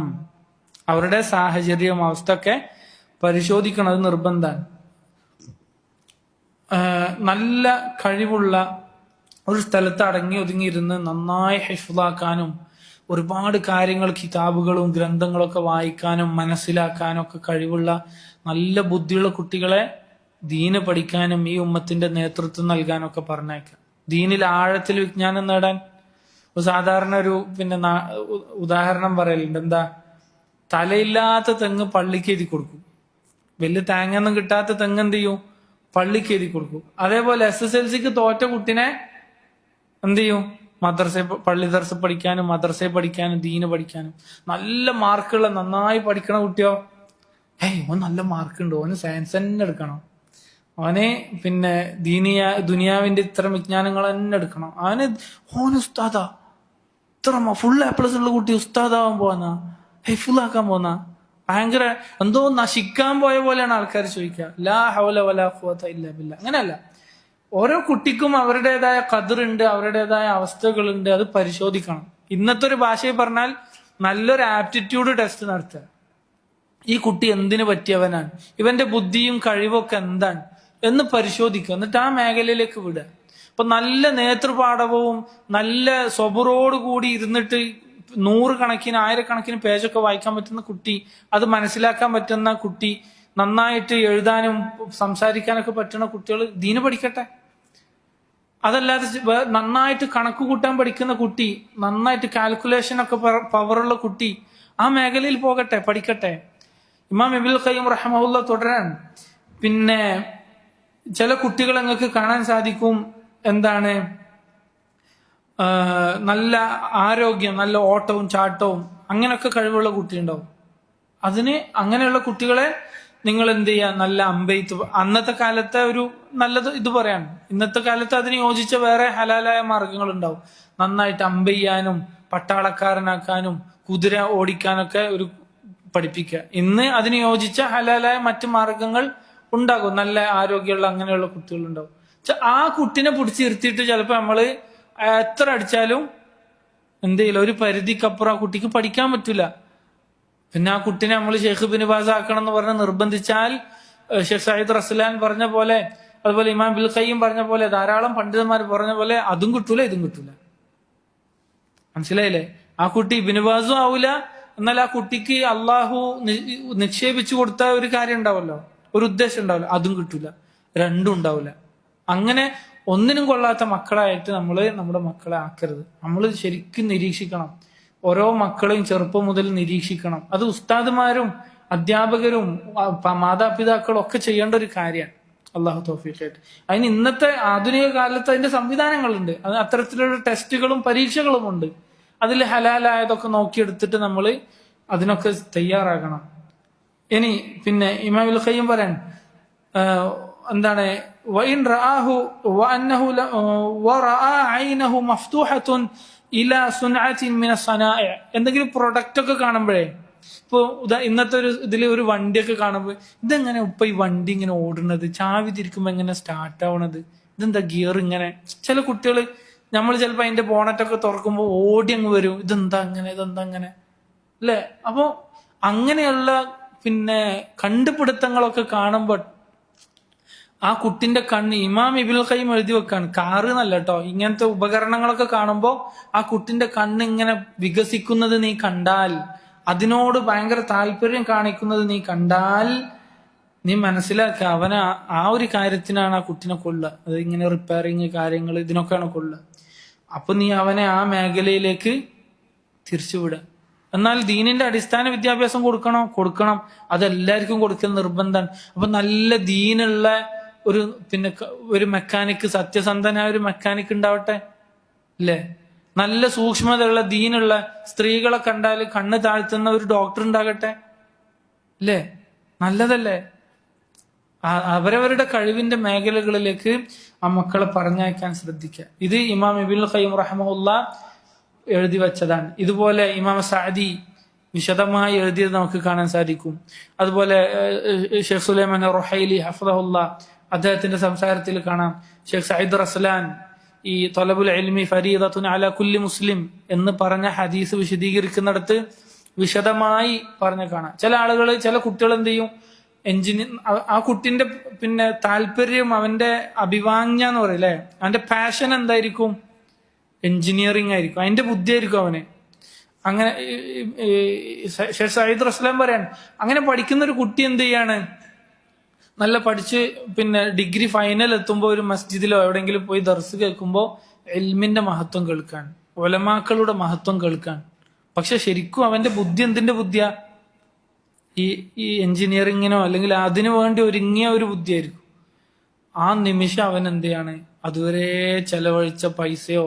അവരുടെ സാഹചര്യം, അവസ്ഥ ഒക്കെ പരിശോധിക്കണം. അത് നിർബന്ധമാണ്. നല്ല കഴിവുള്ള ഒരു സ്ഥലത്ത് അടങ്ങി ഒതുങ്ങിയിരുന്ന് നന്നായി ഹിഫ്ളാക്കാനും ഒരുപാട് കാര്യങ്ങൾ, കിതാബുകളും ഗ്രന്ഥങ്ങളൊക്കെ വായിക്കാനും മനസ്സിലാക്കാനും ഒക്കെ കഴിവുള്ള നല്ല ബുദ്ധിയുള്ള കുട്ടികളെ ദീന് പഠിക്കാനും ഈ ഉമ്മത്തിന്റെ നേതൃത്വം നൽകാനൊക്കെ പറഞ്ഞേക്കാം. ദീനിൽ ആഴത്തിൽ വിജ്ഞാനം നേടാൻ സാധാരണ ഒരു പിന്നെ ഉദാഹരണം പറയലുണ്ട്. എന്താ? തലയില്ലാത്ത തെങ്ങ് പള്ളിക്ക് എഴുതി കൊടുക്കും. വലിയ തേങ്ങൊന്നും കിട്ടാത്ത തെങ്ങ് എന്ത് ചെയ്യും? പള്ളിക്ക് എഴുതി കൊടുക്കും. അതേപോലെ SSLCക്ക് തോറ്റ കുട്ടിനെ എന്ത് ചെയ്യും? പള്ളി ദർസ പഠിക്കാനും മദ്രസയിൽ പഠിക്കാനും ദീന് പഠിക്കാനും. നല്ല മാർക്കുള്ള നന്നായി പഠിക്കണ കുട്ടിയോ, ഓൻ നല്ല മാർക്കുണ്ട്, ഓന് സയൻസ് തന്നെ എടുക്കണം, അവനെ പിന്നെ ദുനിയാവിന്റെ ഇത്തരം വിജ്ഞാനങ്ങൾ തന്നെ എടുക്കണം, ഓന് ഉസ്താദാ, ഇത്ര ഫുൾ A+ ഉള്ള കുട്ടി ഉസ്താദാവാൻ പോന്ന, ഹൈഫുള്ളാക്കാൻ പോന്ന, ഭയങ്കര എന്തോ നശിക്കാൻ പോയ പോലെയാണ് ആൾക്കാർ ചോദിക്കുക. ലാ ഹൗല വലാ ഖുവത ഇല്ലാ ബില്ലാ. അങ്ങനെയല്ല, ഓരോ കുട്ടിക്കും അവരുടേതായ ഖദറുണ്ട്, അവരുടേതായ അവസ്ഥകളുണ്ട്. അത് പരിശോധിക്കണം. ഇന്നത്തെ ഒരു ഭാഷയിൽ പറഞ്ഞാൽ നല്ലൊരു ആപ്റ്റിറ്റ്യൂഡ് ടെസ്റ്റ് നടത്തുക. ഈ കുട്ടി എന്തിനു പറ്റിയവനാണ്, ഇവന്റെ ബുദ്ധിയും കഴിവൊക്കെ എന്താണ് എന്ന് പരിശോധിക്കുക. എന്നിട്ട് ആ മേഖലയിലേക്ക് വിടുക. ഇപ്പൊ നല്ല നേതൃപാഠവും നല്ല സ്വബറോട് കൂടി ഇരുന്നിട്ട് 100 കണക്കിന് 1000 കണക്കിന് പേജൊക്കെ വായിക്കാൻ പറ്റുന്ന കുട്ടി, അത് മനസ്സിലാക്കാൻ പറ്റുന്ന കുട്ടി, നന്നായിട്ട് എഴുതാനും സംസാരിക്കാനൊക്കെ പറ്റുന്ന കുട്ടികൾ ദീന് പഠിക്കട്ടെ. അതല്ലാതെ നന്നായിട്ട് കണക്ക് കൂട്ടാൻ പഠിക്കുന്ന കുട്ടി, നന്നായിട്ട് കാൽക്കുലേഷൻ ഒക്കെ പവറുള്ള കുട്ടി ആ മേഖലയിൽ പോകട്ടെ, പഠിക്കട്ടെ. ഇമാം ഇബ്നുൽ ഖയ്യിം റഹിമഹുല്ലാ തുടരാൻ, പിന്നെ ചില കുട്ടികൾ നിങ്ങൾക്ക് കാണാൻ സാധിക്കും എന്താണ്, നല്ല ആരോഗ്യം, നല്ല ഓട്ടവും ചാട്ടവും അങ്ങനെയൊക്കെ കഴിവുള്ള കുട്ടി ഉണ്ടാവും. അങ്ങനെയുള്ള കുട്ടികളെ നിങ്ങൾ എന്ത് ചെയ്യുക, നല്ല അമ്പെയ്ത്ത്. അന്നത്തെ കാലത്തെ ഒരു നല്ലത് ഇത് പറയാണ്. ഇന്നത്തെ കാലത്ത് അതിന് യോജിച്ച വേറെ ഹലാലായ മാർഗങ്ങൾ ഉണ്ടാവും. നന്നായിട്ട് അമ്പെയ്യാനും പട്ടാളക്കാരനാക്കാനും കുതിര ഓടിക്കാനൊക്കെ ഒരു പഠിപ്പിക്കുക. ഇന്ന് അതിന് യോജിച്ച ഹലാലായ മറ്റു മാർഗങ്ങൾ ഉണ്ടാകും. നല്ല ആരോഗ്യമുള്ള അങ്ങനെയുള്ള കുട്ടികൾ ഉണ്ടാവും. ആ കുട്ടിനെ പിടിച്ച് ഇരുത്തിയിട്ട് ചിലപ്പോ നമ്മള് എത്ര അടിച്ചാലും എന്ത് ചെയ്യില്ല, ഒരു പരിധിക്കപ്പുറം ആ കുട്ടിക്ക് പഠിക്കാൻ പറ്റൂല. പിന്നെ ആ കുട്ടിനെ നമ്മൾ ഷെയ്ഖ് ബിൻ ബാസ് ആക്കണം എന്ന് പറഞ്ഞ് നിർബന്ധിച്ചാൽ ഷെയ്ഖ് സയ്യിദ് റസ്ലാൻ പറഞ്ഞ പോലെ, അതുപോലെ ഇമാം ഇബ്നുൽ ഖയ്യിം പറഞ്ഞ പോലെ, ധാരാളം പണ്ഡിതന്മാർ പറഞ്ഞ പോലെ അതും കിട്ടൂല ഇതും കിട്ടൂല. മനസ്സിലായില്ലേ? ആ കുട്ടി ഇബ്നു ബാസും ആവൂല, എന്നാൽ ആ കുട്ടിക്ക് അള്ളാഹു നിക്ഷേപിച്ചു കൊടുത്ത ഒരു കാര്യം ഉണ്ടാവല്ലോ, ഒരു ഉദ്ദേശം ഉണ്ടാവില്ല, അതും കിട്ടൂല. രണ്ടും ഉണ്ടാവില്ല. അങ്ങനെ ഒന്നിനും കൊള്ളാത്ത മക്കളായിട്ട് നമ്മുടെ മക്കളെ ആക്കരുത്. നമ്മൾ ശരിക്കും നിരീക്ഷിക്കണം. ഓരോ മക്കളെയും ചെറുപ്പം മുതൽ നിരീക്ഷിക്കണം. അത് ഉസ്താദുമാരും അധ്യാപകരും മാതാപിതാക്കളും ഒക്കെ ചെയ്യേണ്ട ഒരു കാര്യമാണ്. അള്ളാഹു തൗഫീഖായിട്ട്. അതിന് ഇന്നത്തെ ആധുനിക കാലത്ത് അതിന്റെ സംവിധാനങ്ങളുണ്ട്. അത് അത്തരത്തിലുള്ള ടെസ്റ്റുകളും പരീക്ഷകളും ഉണ്ട്. അതിൽ ഹലാലായതൊക്കെ നോക്കിയെടുത്തിട്ട് നമ്മൾ അതിനൊക്കെ തയ്യാറാകണം. ഇനി പിന്നെ ഇമാം ഇബ്നുൽ ഖയ്യിം പറയാൻ എന്താണ്, വഇൻ റആഹു വഅന്നഹു വറആ ഐനഹു മഫ്തൂഹത്തുൻ ഇലാ സുൻഅത്തിൻ മിന സനാഇ. എന്തെങ്കിലും പ്രൊഡക്റ്റ് ഒക്കെ കാണുമ്പോഴേ, ഇപ്പൊ ഇന്നത്തെ ഒരു ഇതിൽ ഒരു വണ്ടിയൊക്കെ കാണുമ്പോൾ ഇതെങ്ങനെ ഇപ്പൊ ഈ വണ്ടി ഇങ്ങനെ ഓടുന്നത്, ചാവി തിരിക്കുമ്പോ എങ്ങനെ സ്റ്റാർട്ട് ആവണത്, ഇതെന്താ ഗിയർ ഇങ്ങനെ. ചില കുട്ടികൾ നമ്മൾ ചിലപ്പോ അതിന്റെ ബോണറ്റൊക്കെ തുറക്കുമ്പോൾ ഓടി അങ്ങ് വരും, ഇതെന്താ അങ്ങനെ അല്ലെ. അപ്പൊ അങ്ങനെയുള്ള പിന്നെ കണ്ടുപിടുത്തങ്ങളൊക്കെ കാണുമ്പോൾ ആ കുട്ടിന്റെ കണ്ണ്, ഇമാം ഇബ്നുൽ ഖയ്യിം എഴുതി വെക്കാണ്, കാറ് എന്നല്ല കേട്ടോ, ഇങ്ങനത്തെ ഉപകരണങ്ങളൊക്കെ കാണുമ്പോൾ ആ കുട്ടിന്റെ കണ്ണ് ഇങ്ങനെ വികസിക്കുന്നത് നീ കണ്ടാൽ, അതിനോട് ഭയങ്കര താല്പര്യം കാണിക്കുന്നത് നീ കണ്ടാൽ, നീ മനസ്സിലാക്കുക അവന് ആ ഒരു കാര്യത്തിനാണ് ആ കുട്ടിനെ കൊള്ളുക. അത് ഇങ്ങനെ റിപ്പയറിങ് കാര്യങ്ങൾ ഇതിനൊക്കെയാണ് കൊള്ളുക. അപ്പൊ നീ അവനെ ആ മേഖലയിലേക്ക് തിരിച്ചുവിടുക. എന്നാൽ ദീനിന്റെ അടിസ്ഥാന വിദ്യാഭ്യാസം കൊടുക്കണം. അതെല്ലാവർക്കും കൊടുക്കൽ നിർബന്ധമാണ്. അപ്പൊ നല്ല ദീനുള്ള ഒരു മെക്കാനിക്ക്, സത്യസന്ധനായ ഒരു മെക്കാനിക്ക് ഉണ്ടാവട്ടെ അല്ലേ. നല്ല സൂക്ഷ്മതയുള്ള ദീനുള്ള സ്ത്രീകളെ കണ്ടാൽ കണ്ണ് താഴ്ത്തുന്ന ഒരു ഡോക്ടർ ഉണ്ടാകട്ടെ അല്ലേ. നല്ലതല്ലേ? അവരവരുടെ കഴിവിന്റെ മേഖലകളിലേക്ക് ആ മക്കളെ പറഞ്ഞയക്കാൻ ശ്രദ്ധിക്കുക. ഇത് ഇമാം ഇബ്നുൽ ഖയ്യിം റഹിമഹുല്ലാ എഴുതി വെച്ചതാണ്. ഇതുപോലെ ഇമാം സഅദി വിശദമായി എഴുതിയത് നമുക്ക് കാണാൻ സാധിക്കും. അതുപോലെ ഷെയ്ഖ് സുലൈമാൻ റുഹൈലി ഹഫ്ളഹുല്ലാ അദ്ദേഹത്തിന്റെ സംസാരത്തിൽ കാണാം. ഷെയ്ഖ് സയ്യിദ് റസ്ലാൻ ഈ ത്വലബുൽ ഇൽമി ഫരീദത്തുൻ അലാ കുല്ലി മുസ്ലിം എന്ന് പറഞ്ഞ ഹദീസ് വിശദീകരിക്കുന്നിടത്ത് വിശദമായി പറഞ്ഞ കാണാം. ചില കുട്ടികൾ എന്ത് ചെയ്യും, ആ കുട്ടിന്റെ പിന്നെ താല്പര്യം, അവന്റെ അഭിവാഞ്ജ എന്ന് പറയില്ലേ, അവന്റെ പാഷൻ എന്തായിരിക്കും, എഞ്ചിനീയറിംഗ് ആയിരിക്കും, അതിന്റെ ബുദ്ധിയായിരിക്കും അവന്. അങ്ങനെ ഷെയ്ഖ് സയ്യിദ് റസ്ലാൻ പറയാൻ, അങ്ങനെ പഠിക്കുന്ന ഒരു കുട്ടി എന്ത് ചെയ്യാണ്, നല്ല പഠിച്ച് പിന്നെ ഡിഗ്രി ഫൈനൽ എത്തുമ്പോൾ ഒരു മസ്ജിദിലോ എവിടെയെങ്കിലും പോയി ദർസ് കേൾക്കുമ്പോൾ ഇൽമിന്റെ മഹത്വം കേൾക്കാൻ, ഉലമാക്കളുടെ മഹത്വം കേൾക്കാൻ. പക്ഷെ ശരിക്കും അവന്റെ ബുദ്ധി എന്തിന്റെ ബുദ്ധിയാ, ഈ എഞ്ചിനീയറിങ്ങിനോ അല്ലെങ്കിൽ അതിനു വേണ്ടി ഒരുങ്ങിയ ഒരു ബുദ്ധിയായിരിക്കും. ആ നിമിഷം അവൻ എന്ത് ചെയ്യാണ്, അതുവരെ ചെലവഴിച്ച പൈസയോ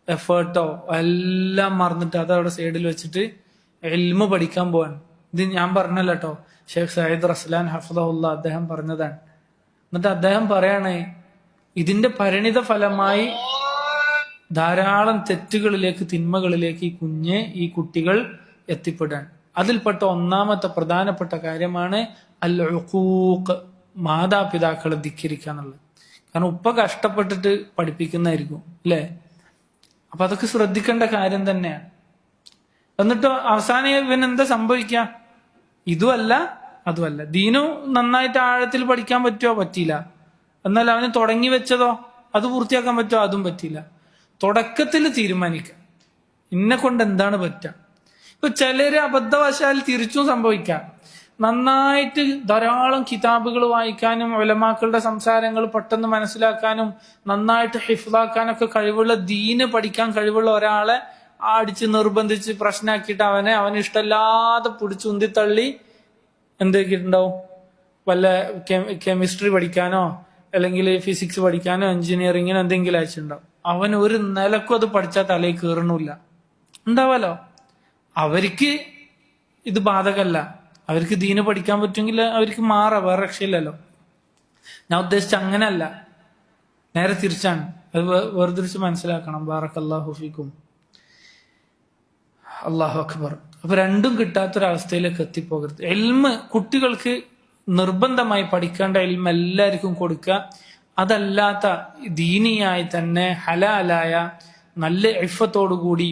എഫേർട്ടോ എല്ലാം മറന്നിട്ട് അതവിടെ സൈഡിൽ വെച്ചിട്ട് ഇൽമു പഠിക്കാൻ പോവാൻ. ഇത് ഞാൻ പറഞ്ഞല്ല കേട്ടോ, ഷെയ്ഖ് സയ്യിദ് റസ്ലാൻ ഹഫ്ളഹുല്ലാ അദ്ദേഹം പറഞ്ഞതാണ്. എന്നിട്ട് അദ്ദേഹം പറയാണ്, ഇതിന്റെ പരിണിത ഫലമായി ധാരാളം തെറ്റുകളിലേക്ക്, തിന്മകളിലേക്ക് ഈ കുട്ടികൾ എത്തിപ്പെടാൻ. അതിൽപ്പെട്ട ഒന്നാമത്തെ പ്രധാനപ്പെട്ട കാര്യമാണ് അൽ ഉഖൂഖ്, മാതാപിതാക്കളെ ധിക്കരിക്കുക എന്നുള്ളത്. കാരണം ഉപ്പ കഷ്ടപ്പെട്ടിട്ട് പഠിപ്പിക്കുന്നതായിരിക്കും അല്ലേ? അപ്പൊ അതൊക്കെ ശ്രദ്ധിക്കേണ്ട കാര്യം തന്നെയാണ്. എന്നിട്ടോ അവസാനം ഇവനെന്താ സംഭവിക്കുക? ഇതുമല്ല അതുമല്ല. ദീനു നന്നായിട്ട് ആഴത്തിൽ പഠിക്കാൻ പറ്റുമോ? പറ്റിയില്ല. എന്നാൽ അവന് തുടങ്ങി വെച്ചതോ അത് പൂർത്തിയാക്കാൻ പറ്റുമോ? അതും പറ്റിയില്ല. തുടക്കത്തിൽ തീരുമാനിക്കുക ഇന്നെ കൊണ്ട് എന്താണ് പറ്റുക. ഇപ്പൊ ചിലര് അബദ്ധവശാൽ തിരിച്ചും സംഭവിക്കാം. നന്നായിട്ട് ധാരാളം കിതാബുകൾ വായിക്കാനും ഉലമാക്കളുടെ സംസാരങ്ങൾ പെട്ടെന്ന് മനസ്സിലാക്കാനും നന്നായിട്ട് ഹിഫ്ളാക്കാനൊക്കെ കഴിവുള്ള, ദീന് പഠിക്കാൻ കഴിവുള്ള ഒരാളെ അടിച്ച് നിർബന്ധിച്ച് പ്രശ്നമാക്കിയിട്ട് അവന് ഇഷ്ടമല്ലാതെ പിടിച്ച് ഉന്തിത്തള്ളി എന്തൊക്കെയിട്ടുണ്ടാവും? വല്ല കെമിസ്ട്രി പഠിക്കാനോ അല്ലെങ്കിൽ ഫിസിക്സ് പഠിക്കാനോ എഞ്ചിനീയറിങ്ങിനോ എന്തെങ്കിലും അയച്ചിട്ടുണ്ടാവും. അവൻ ഒരു നിലക്കും അത് പഠിച്ചാൽ തലയിൽ കയറണില്ല. ഉണ്ടാവാലോ. അവർക്ക് ഇത് ബാധകല്ല. അവർക്ക് ദീന് പഠിക്കാൻ പറ്റുമെങ്കിൽ അവർക്ക് മാറാം, വേറെ രക്ഷയില്ലല്ലോ. ഞാൻ ഉദ്ദേശിച്ച അങ്ങനല്ല, നേരെ തിരിച്ചാണ്. അത് വേർതിരിച്ച് മനസ്സിലാക്കണം. ബാറക്കല്ലാഹു ഫീക്കും. അല്ലാഹു അക്ബർ. അപ്പൊ രണ്ടും കിട്ടാത്തൊരവസ്ഥയിലേക്ക് എത്തിപ്പോകരുത്. ഇൽമ് കുട്ടികൾക്ക് നിർബന്ധമായി പഠിക്കേണ്ട ഇൽമ എല്ലാവർക്കും കൊടുക്കുക. അതല്ലാത്ത ദീനിയായി തന്നെ ഹലാലായ നല്ല ഇഫത്തോടുകൂടി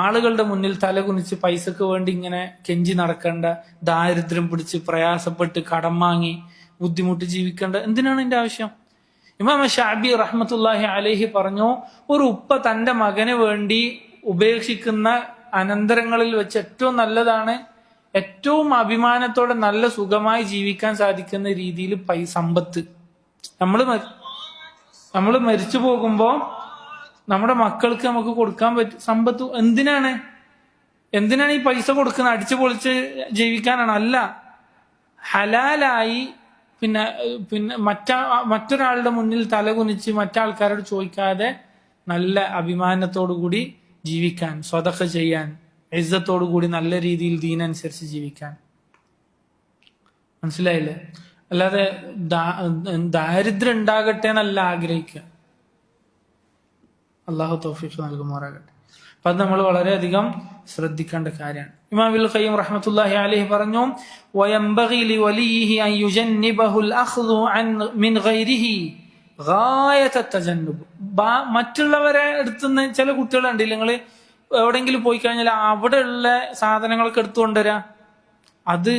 ആളുകളുടെ മുന്നിൽ തലകുനിച്ച് പൈസക്ക് വേണ്ടി ഇങ്ങനെ കെഞ്ചി നടക്കേണ്ട, ദാരിദ്ര്യം പിടിച്ച് പ്രയാസപ്പെട്ട് കടം വാങ്ങി ബുദ്ധിമുട്ട് ജീവിക്കേണ്ട എന്തിനാണ് ഇതിന്റെ ആവശ്യം? ഇമാം ഷാബി റഹ്മത്തുള്ളാഹി അലൈഹി പറഞ്ഞു, ഒരു ഉപ്പ തന്റെ മകന് വേണ്ടി ഉപേക്ഷിക്കുന്ന അനന്തരങ്ങളിൽ വെച്ച് ഏറ്റവും നല്ലതാണ്, ഏറ്റവും അഭിമാനത്തോടെ നല്ല സുഖമായി ജീവിക്കാൻ സാധിക്കുന്ന രീതിയിൽ സമ്പത്ത്. നമ്മള് മരിച്ചു പോകുമ്പോ നമ്മുടെ മക്കൾക്ക് നമുക്ക് കൊടുക്കാൻ പറ്റും സമ്പത്ത്. എന്തിനാണ് ഈ പൈസ കൊടുക്കുന്നത്? അടിച്ചു പൊളിച്ച് ജീവിക്കാനാണ്? അല്ല, ഹലാലായി പിന്നെ മറ്റൊരാളുടെ മുന്നിൽ തലകുനിച്ച് മറ്റാൾക്കാരോട് ചോദിക്കാതെ നല്ല അഭിമാനത്തോടു കൂടി ജീവിക്കാൻ, സ്വതക്ക ചെയ്യാൻ, ഇസ്സത്തോടു കൂടി നല്ല രീതിയിൽ ദീനനുസരിച്ച് ജീവിക്കാൻ. മനസ്സിലായില്ലേ? അല്ലാതെ ദാരിദ്ര്യം ഉണ്ടാകട്ടെ എന്നല്ല ആഗ്രഹിക്കുക. അള്ളാഹു തൗഫീഖ് നൽകുമാറാകട്ടെ. അപ്പൊ അത് നമ്മൾ വളരെയധികം ശ്രദ്ധിക്കേണ്ട കാര്യമാണ്. ഇമാം ഇബ്നുൽ ഖയ്യിം റഹ്മത്തുള്ളാഹി അലൈഹി പറഞ്ഞു, വയംബഗി ലിവലിയിഹി അൻ യുജന്നിബഹുൽ അഖ്ദു മിൻ ഗൈരിഹി ഗായത തജന്നുബ്. മറ്റുള്ളവരെ അടുത്തുനിന്ന് ചില കുട്ടികളുണ്ട്, നിങ്ങൾ എവിടെയെങ്കിലും പോയി കഴിഞ്ഞാൽ അവിടെയുള്ള സാധനങ്ങളൊക്കെ എടുത്തുകൊണ്ടുവരാ. അത്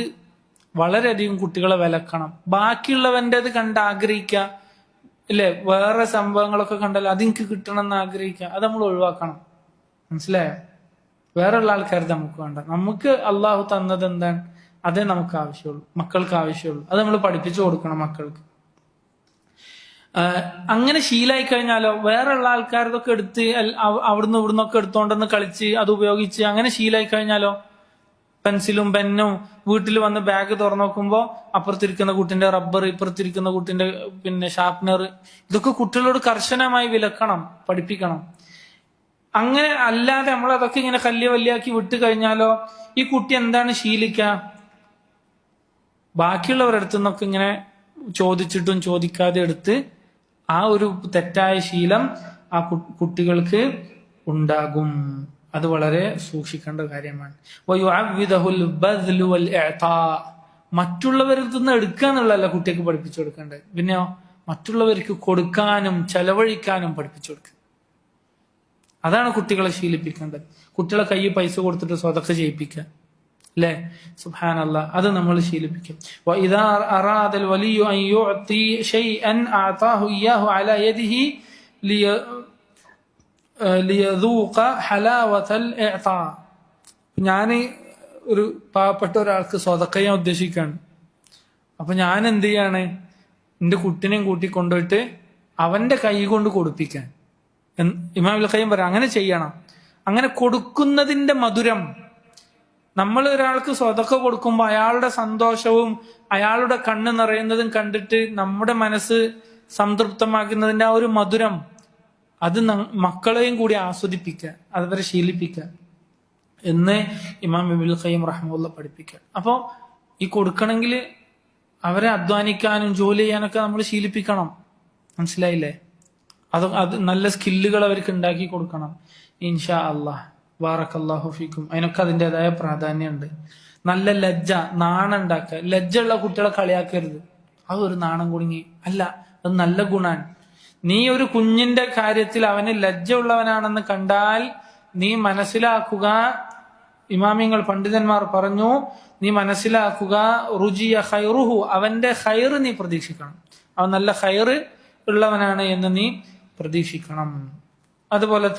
വളരെയധികം കുട്ടികളെ വിലക്കണം. ബാക്കിയുള്ളവൻ്റെത് കണ്ട് ആഗ്രഹിക്കുക, ഇല്ലേ? വേറെ സംഭവങ്ങളൊക്കെ കണ്ടാൽ അതെനിക്ക് കിട്ടണം എന്ന് ആഗ്രഹിക്കുക. അത് നമ്മൾ ഒഴിവാക്കണം. മനസ്സിലായോ? വേറെയുള്ള ആൾക്കാർ നമുക്ക് വേണ്ട. നമുക്ക് അള്ളാഹു തന്നത് എന്താണ് അതേ നമുക്ക് ആവശ്യമുള്ളൂ, മക്കൾക്ക് ആവശ്യമുള്ളൂ. അത് നമ്മൾ പഠിപ്പിച്ചു കൊടുക്കണം മക്കൾക്ക്. അങ്ങനെ ശീലായി കഴിഞ്ഞാലോ വേറെയുള്ള ആൾക്കാരതൊക്കെ എടുത്ത് അവിടുന്ന് ഇവിടുന്നൊക്കെ എടുത്തോണ്ടെന്ന് കളിച്ച് അത് ഉപയോഗിച്ച് അങ്ങനെ ശീലായി കഴിഞ്ഞാലോ, പെൻസിലും പെന്നും വീട്ടിൽ വന്ന് ബാഗ് തുറന്നു നോക്കുമ്പോ അപ്പുറത്തിരിക്കുന്ന കുട്ടിന്റെ റബ്ബർ, ഇപ്പുറത്തിരിക്കുന്ന കുട്ടിന്റെ ഷാർപ്നർ, ഇതൊക്കെ കുട്ടികളോട് കർശനമായി വിലക്കണം, പഠിപ്പിക്കണം. അങ്ങനെ അല്ലാതെ നമ്മളതൊക്കെ ഇങ്ങനെ കല്യ വല്യാക്കി വിട്ടു കഴിഞ്ഞാലോ ഈ കുട്ടി എന്താണ് ശീലിക്കുക? ബാക്കിയുള്ളവരുടെ അടുത്തു നിന്നൊക്കെ ഇങ്ങനെ ചോദിച്ചിട്ടും ചോദിക്കാതെ എടുത്ത് ആ ഒരു തെറ്റായ ശീലം ആ കുട്ടികൾക്ക് ഉണ്ടാകും. അത് വളരെ സൂക്ഷിക്കേണ്ട കാര്യമാണ്. മറ്റുള്ളവരിൽ നിന്ന് എടുക്കുക എന്നുള്ളതല്ല കുട്ടിക്ക് പഠിപ്പിച്ചു കൊടുക്കേണ്ടത്, പിന്നെയോ മറ്റുള്ളവർക്ക് കൊടുക്കാനും ചെലവഴിക്കാനും പഠിപ്പിച്ചു കൊടുക്കുക. അതാണ് കുട്ടികളെ ശീലിപ്പിക്കേണ്ടത്. കുട്ടികളെ കയ്യിൽ പൈസ കൊടുത്തിട്ട് സ്വതക്ക ചെയ്യിപ്പിക്കുക, അല്ലേ? സുബ്ഹാനല്ലാഹ്, അത് നമ്മൾ ശീലിപ്പിക്കും. വഇദാ അറാദൽ വലിയു അൻ യുഅതി ശൈഅൻ അഅതാഹു ഇയ്യാഹു അലാ യദിഹി ലിയദൂഖ ഹലാവതൽ ഇഅതാ. ഞാൻ ഒരു പാവപ്പെട്ട ഒരാൾക്ക് സ്വതക്ക ചെയ്യാൻ ഉദ്ദേശിക്കുകയാണ്. അപ്പൊ ഞാൻ എന്ത് ചെയ്യാണ്? എന്റെ കുട്ടിനെയും കൂട്ടി കൊണ്ടുപോയിട്ട് അവന്റെ കൈ കൊണ്ട് കൊടുപ്പിക്കാൻ. ഇമാം ഇബ്നുൽ ഖയ്യിം പറയാം, അങ്ങനെ ചെയ്യണം. അങ്ങനെ കൊടുക്കുന്നതിന്റെ മധുരം, നമ്മൾ ഒരാൾക്ക് സ്വതക്ക കൊടുക്കുമ്പോൾ അയാളുടെ സന്തോഷവും അയാളുടെ കണ്ണ് നിറയുന്നതും കണ്ടിട്ട് നമ്മുടെ മനസ്സ് സംതൃപ്തമാക്കുന്നതിന്റെ ആ ഒരു മധുരം, അത് മക്കളെയും കൂടി ആസ്വദിപ്പിക്കുക, അതുവരെ ശീലിപ്പിക്കുക എന്ന് ഇമാം ഇബ്നുൽ ഖയ്യിം റഹിമഹുല്ലാഹ് പഠിപ്പിക്കുക. അപ്പോ ഈ കൊടുക്കണമെങ്കിൽ അവരെ അധ്വാനിക്കാനും ജോലി ചെയ്യാനൊക്കെ നമ്മൾ ശീലിപ്പിക്കണം. മനസ്സിലായില്ലേ? അത് നല്ല സ്കില്ലുകൾ അവർക്ക് ഉണ്ടാക്കി കൊടുക്കണം. ഇൻഷാ അല്ലാഹ്. ബാറക്കല്ലാഹു ഫീക്കും. അതിനൊക്കെ അതിൻ്റെതായ പ്രാധാന്യമുണ്ട്. നല്ല ലജ്ജ, നാണം ഉണ്ടാക്കുക. ലജ്ജയുള്ള കുട്ടികളെ കളിയാക്കരുത്, അത് ഒരു നാണം കുടുങ്ങി അല്ല, അത് നല്ല ഗുണാൻ. നീ ഒരു കുഞ്ഞിന്റെ കാര്യത്തിൽ അവന് ലജ്ജ ഉള്ളവനാണെന്ന് കണ്ടാൽ നീ മനസ്സിലാക്കുക, ഇമാമിങ്ങൾ പണ്ഡിതന്മാർ പറഞ്ഞു, നീ മനസ്സിലാക്കുക, റുജിയ ഖൈറുഹു, അവന്റെ ഖൈറ് നീ പ്രതീക്ഷിക്കണം, അവൻ നല്ല ഖൈറ് ഉള്ളവനാണ് എന്ന് നീ പ്രതീക്ഷിക്കണം. അതുപോലെ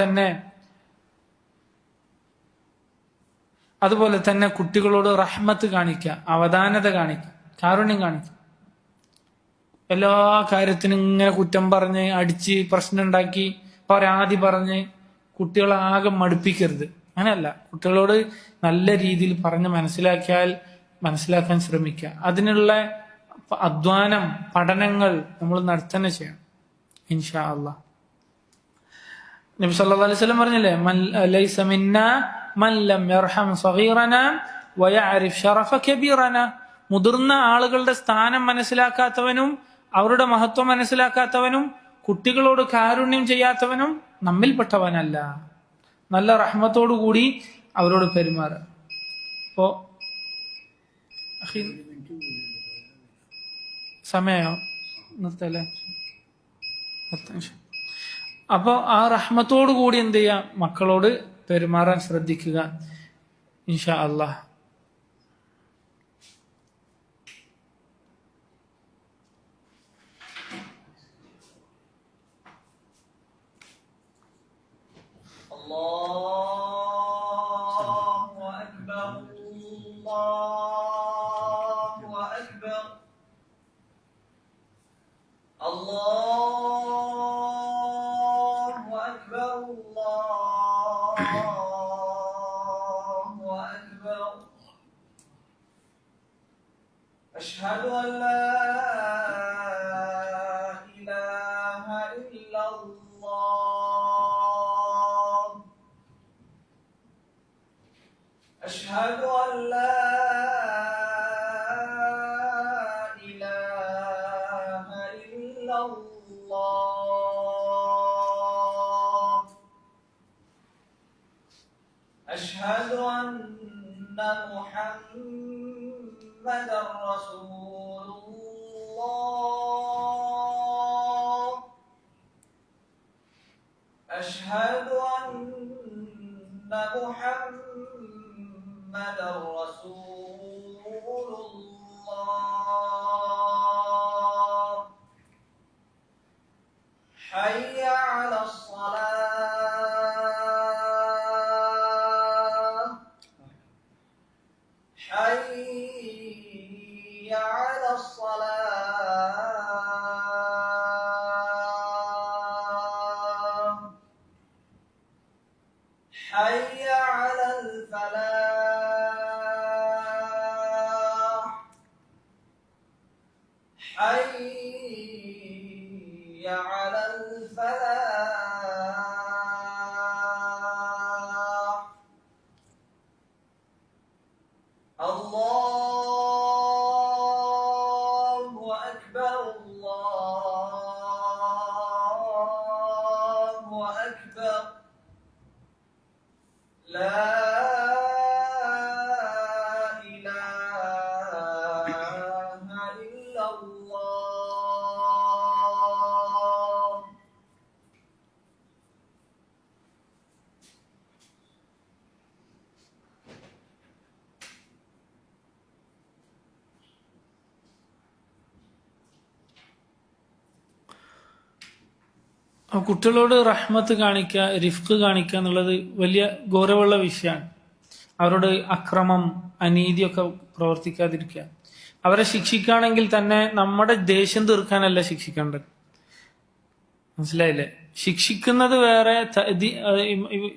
തന്നെ കുട്ടികളോട് റഹ്മത്ത് കാണിക്കുക, അവധാനത കാണിക്കുക, കാരുണ്യം കാണിക്കുക. എല്ലാ കാര്യത്തിനും ഇങ്ങനെ കുറ്റം പറഞ്ഞ് അടിച്ച് പ്രശ്നം ഉണ്ടാക്കി പരാതി പറഞ്ഞ് കുട്ടികളെ ആകെ മടുപ്പിക്കരുത്. അങ്ങനെയല്ല, കുട്ടികളോട് നല്ല രീതിയിൽ പറഞ്ഞ് മനസ്സിലാക്കാൻ ശ്രമിക്കുക. അതിനുള്ള അധ്വാനം, പഠനങ്ങൾ നമ്മൾ നടത്തന്നെ ചെയ്യണം ഇൻഷാ അല്ലാഹ്. നബി സല്ലല്ലാഹു അലൈഹി വസല്ലം പറഞ്ഞില്ലേ, ലൈസ മിന്നാ മൻ ലം യർഹം സഗീറനാ വയഅരിഫ് ശറഫ കബീറനാ. മുതിർന്ന ആളുകളുടെ സ്ഥാനം മനസ്സിലാക്കാത്തവനും അവരുടെ മഹത്വം മനസ്സിലാക്കാത്തവനും കുട്ടികളോട് കാരുണ്യം ചെയ്യാത്തവനും നമ്മിൽപ്പെട്ടവനല്ല. നല്ല റഹ്മത്തോടു കൂടി അവരോട് പെരുമാറുക. ഇപ്പോ സമയോ നിർത്തല്ലേ? അപ്പോ ആ റഹ്മത്തോടു കൂടി എന്ത് ചെയ്യാം, മക്കളോട് പെരുമാറാൻ ശ്രദ്ധിക്കുക ഇൻഷാ അല്ലാഹ്. أشهد أن لا إله إلا الله. أشهد أن لا إله إلا الله. أشهد أن محمد رسول الله. أشهد أن محمد رسول الله. حي على الصلاة. حي على الصلاة. حي على الفلاح. حي على الفلاح. الله أكبر. الله أكبر. لا إله إلا الله. കുട്ടികളോട് റഹ്മത്ത് കാണിക്കുക, റിഫ്ഖ് കാണിക്കുക എന്നുള്ളത് വലിയ ഗൗരവമുള്ള വിഷയമാണ്. അവരോട് അക്രമം, അനീതിയൊക്കെ പ്രവർത്തിക്കാതിരിക്കുക. അവരെ ശിക്ഷിക്കുകയാണെങ്കിൽ തന്നെ നമ്മുടെ ദേഷ്യം തീർക്കാനല്ല ശിക്ഷിക്കേണ്ടത്, മനസ്സിലായില്ലേ? ശിക്ഷിക്കുന്നത് വേറെ.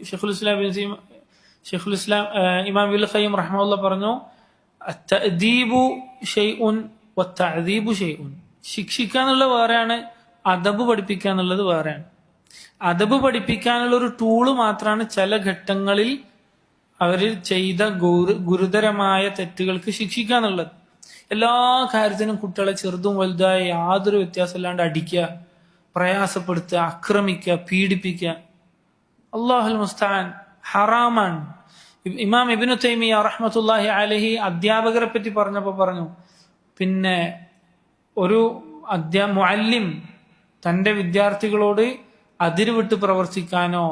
ഷെയ്ഖുൽ ഇസ്ലാം ഇമാം ഇബ്നുൽ ഖയ്യിം റഹ്മത്തുള്ളാഹി പറഞ്ഞു, തഅദീബു ഷൈഉൻ വതഅദീബു ഷൈഉൻ. ശിക്ഷിക്കുക എന്നുള്ളത് വേറെയാണ്, അദബ് പഠിപ്പിക്കുക എന്നുള്ളത് വേറെയാണ്. അദബ് പഠിപ്പിക്കാനുള്ള ഒരു ടൂള് മാത്രമാണ് ചില ഘട്ടങ്ങളിൽ അവർ ചെയ്ത ഗുരുതരമായ തെറ്റുകൾക്ക് ശിക്ഷിക്കുക എന്നുള്ളത്. എല്ലാ കാര്യത്തിനും കുട്ടികളെ ചെറുതും വലുതായ യാതൊരു വ്യത്യാസമില്ലാണ്ട് അടിക്കുക, പ്രയാസപ്പെടുത്തുക, ആക്രമിക്കുക, പീഡിപ്പിക്കുക, അല്ലാഹുൽ മുസ്തആൻ, ഹറാമാണ്. ഇമാം ഇബ്നു തൈമിയ്യ റഹ്മത്തുള്ളാഹി അലൈഹി അധ്യാപകരെ പറ്റി പറഞ്ഞപ്പോൾ പറഞ്ഞു, പിന്നെ ഒരു മുഅല്ലിം തന്റെ വിദ്യാർത്ഥികളോട് അതിരുവിട്ട് പ്രവർത്തിക്കാനോ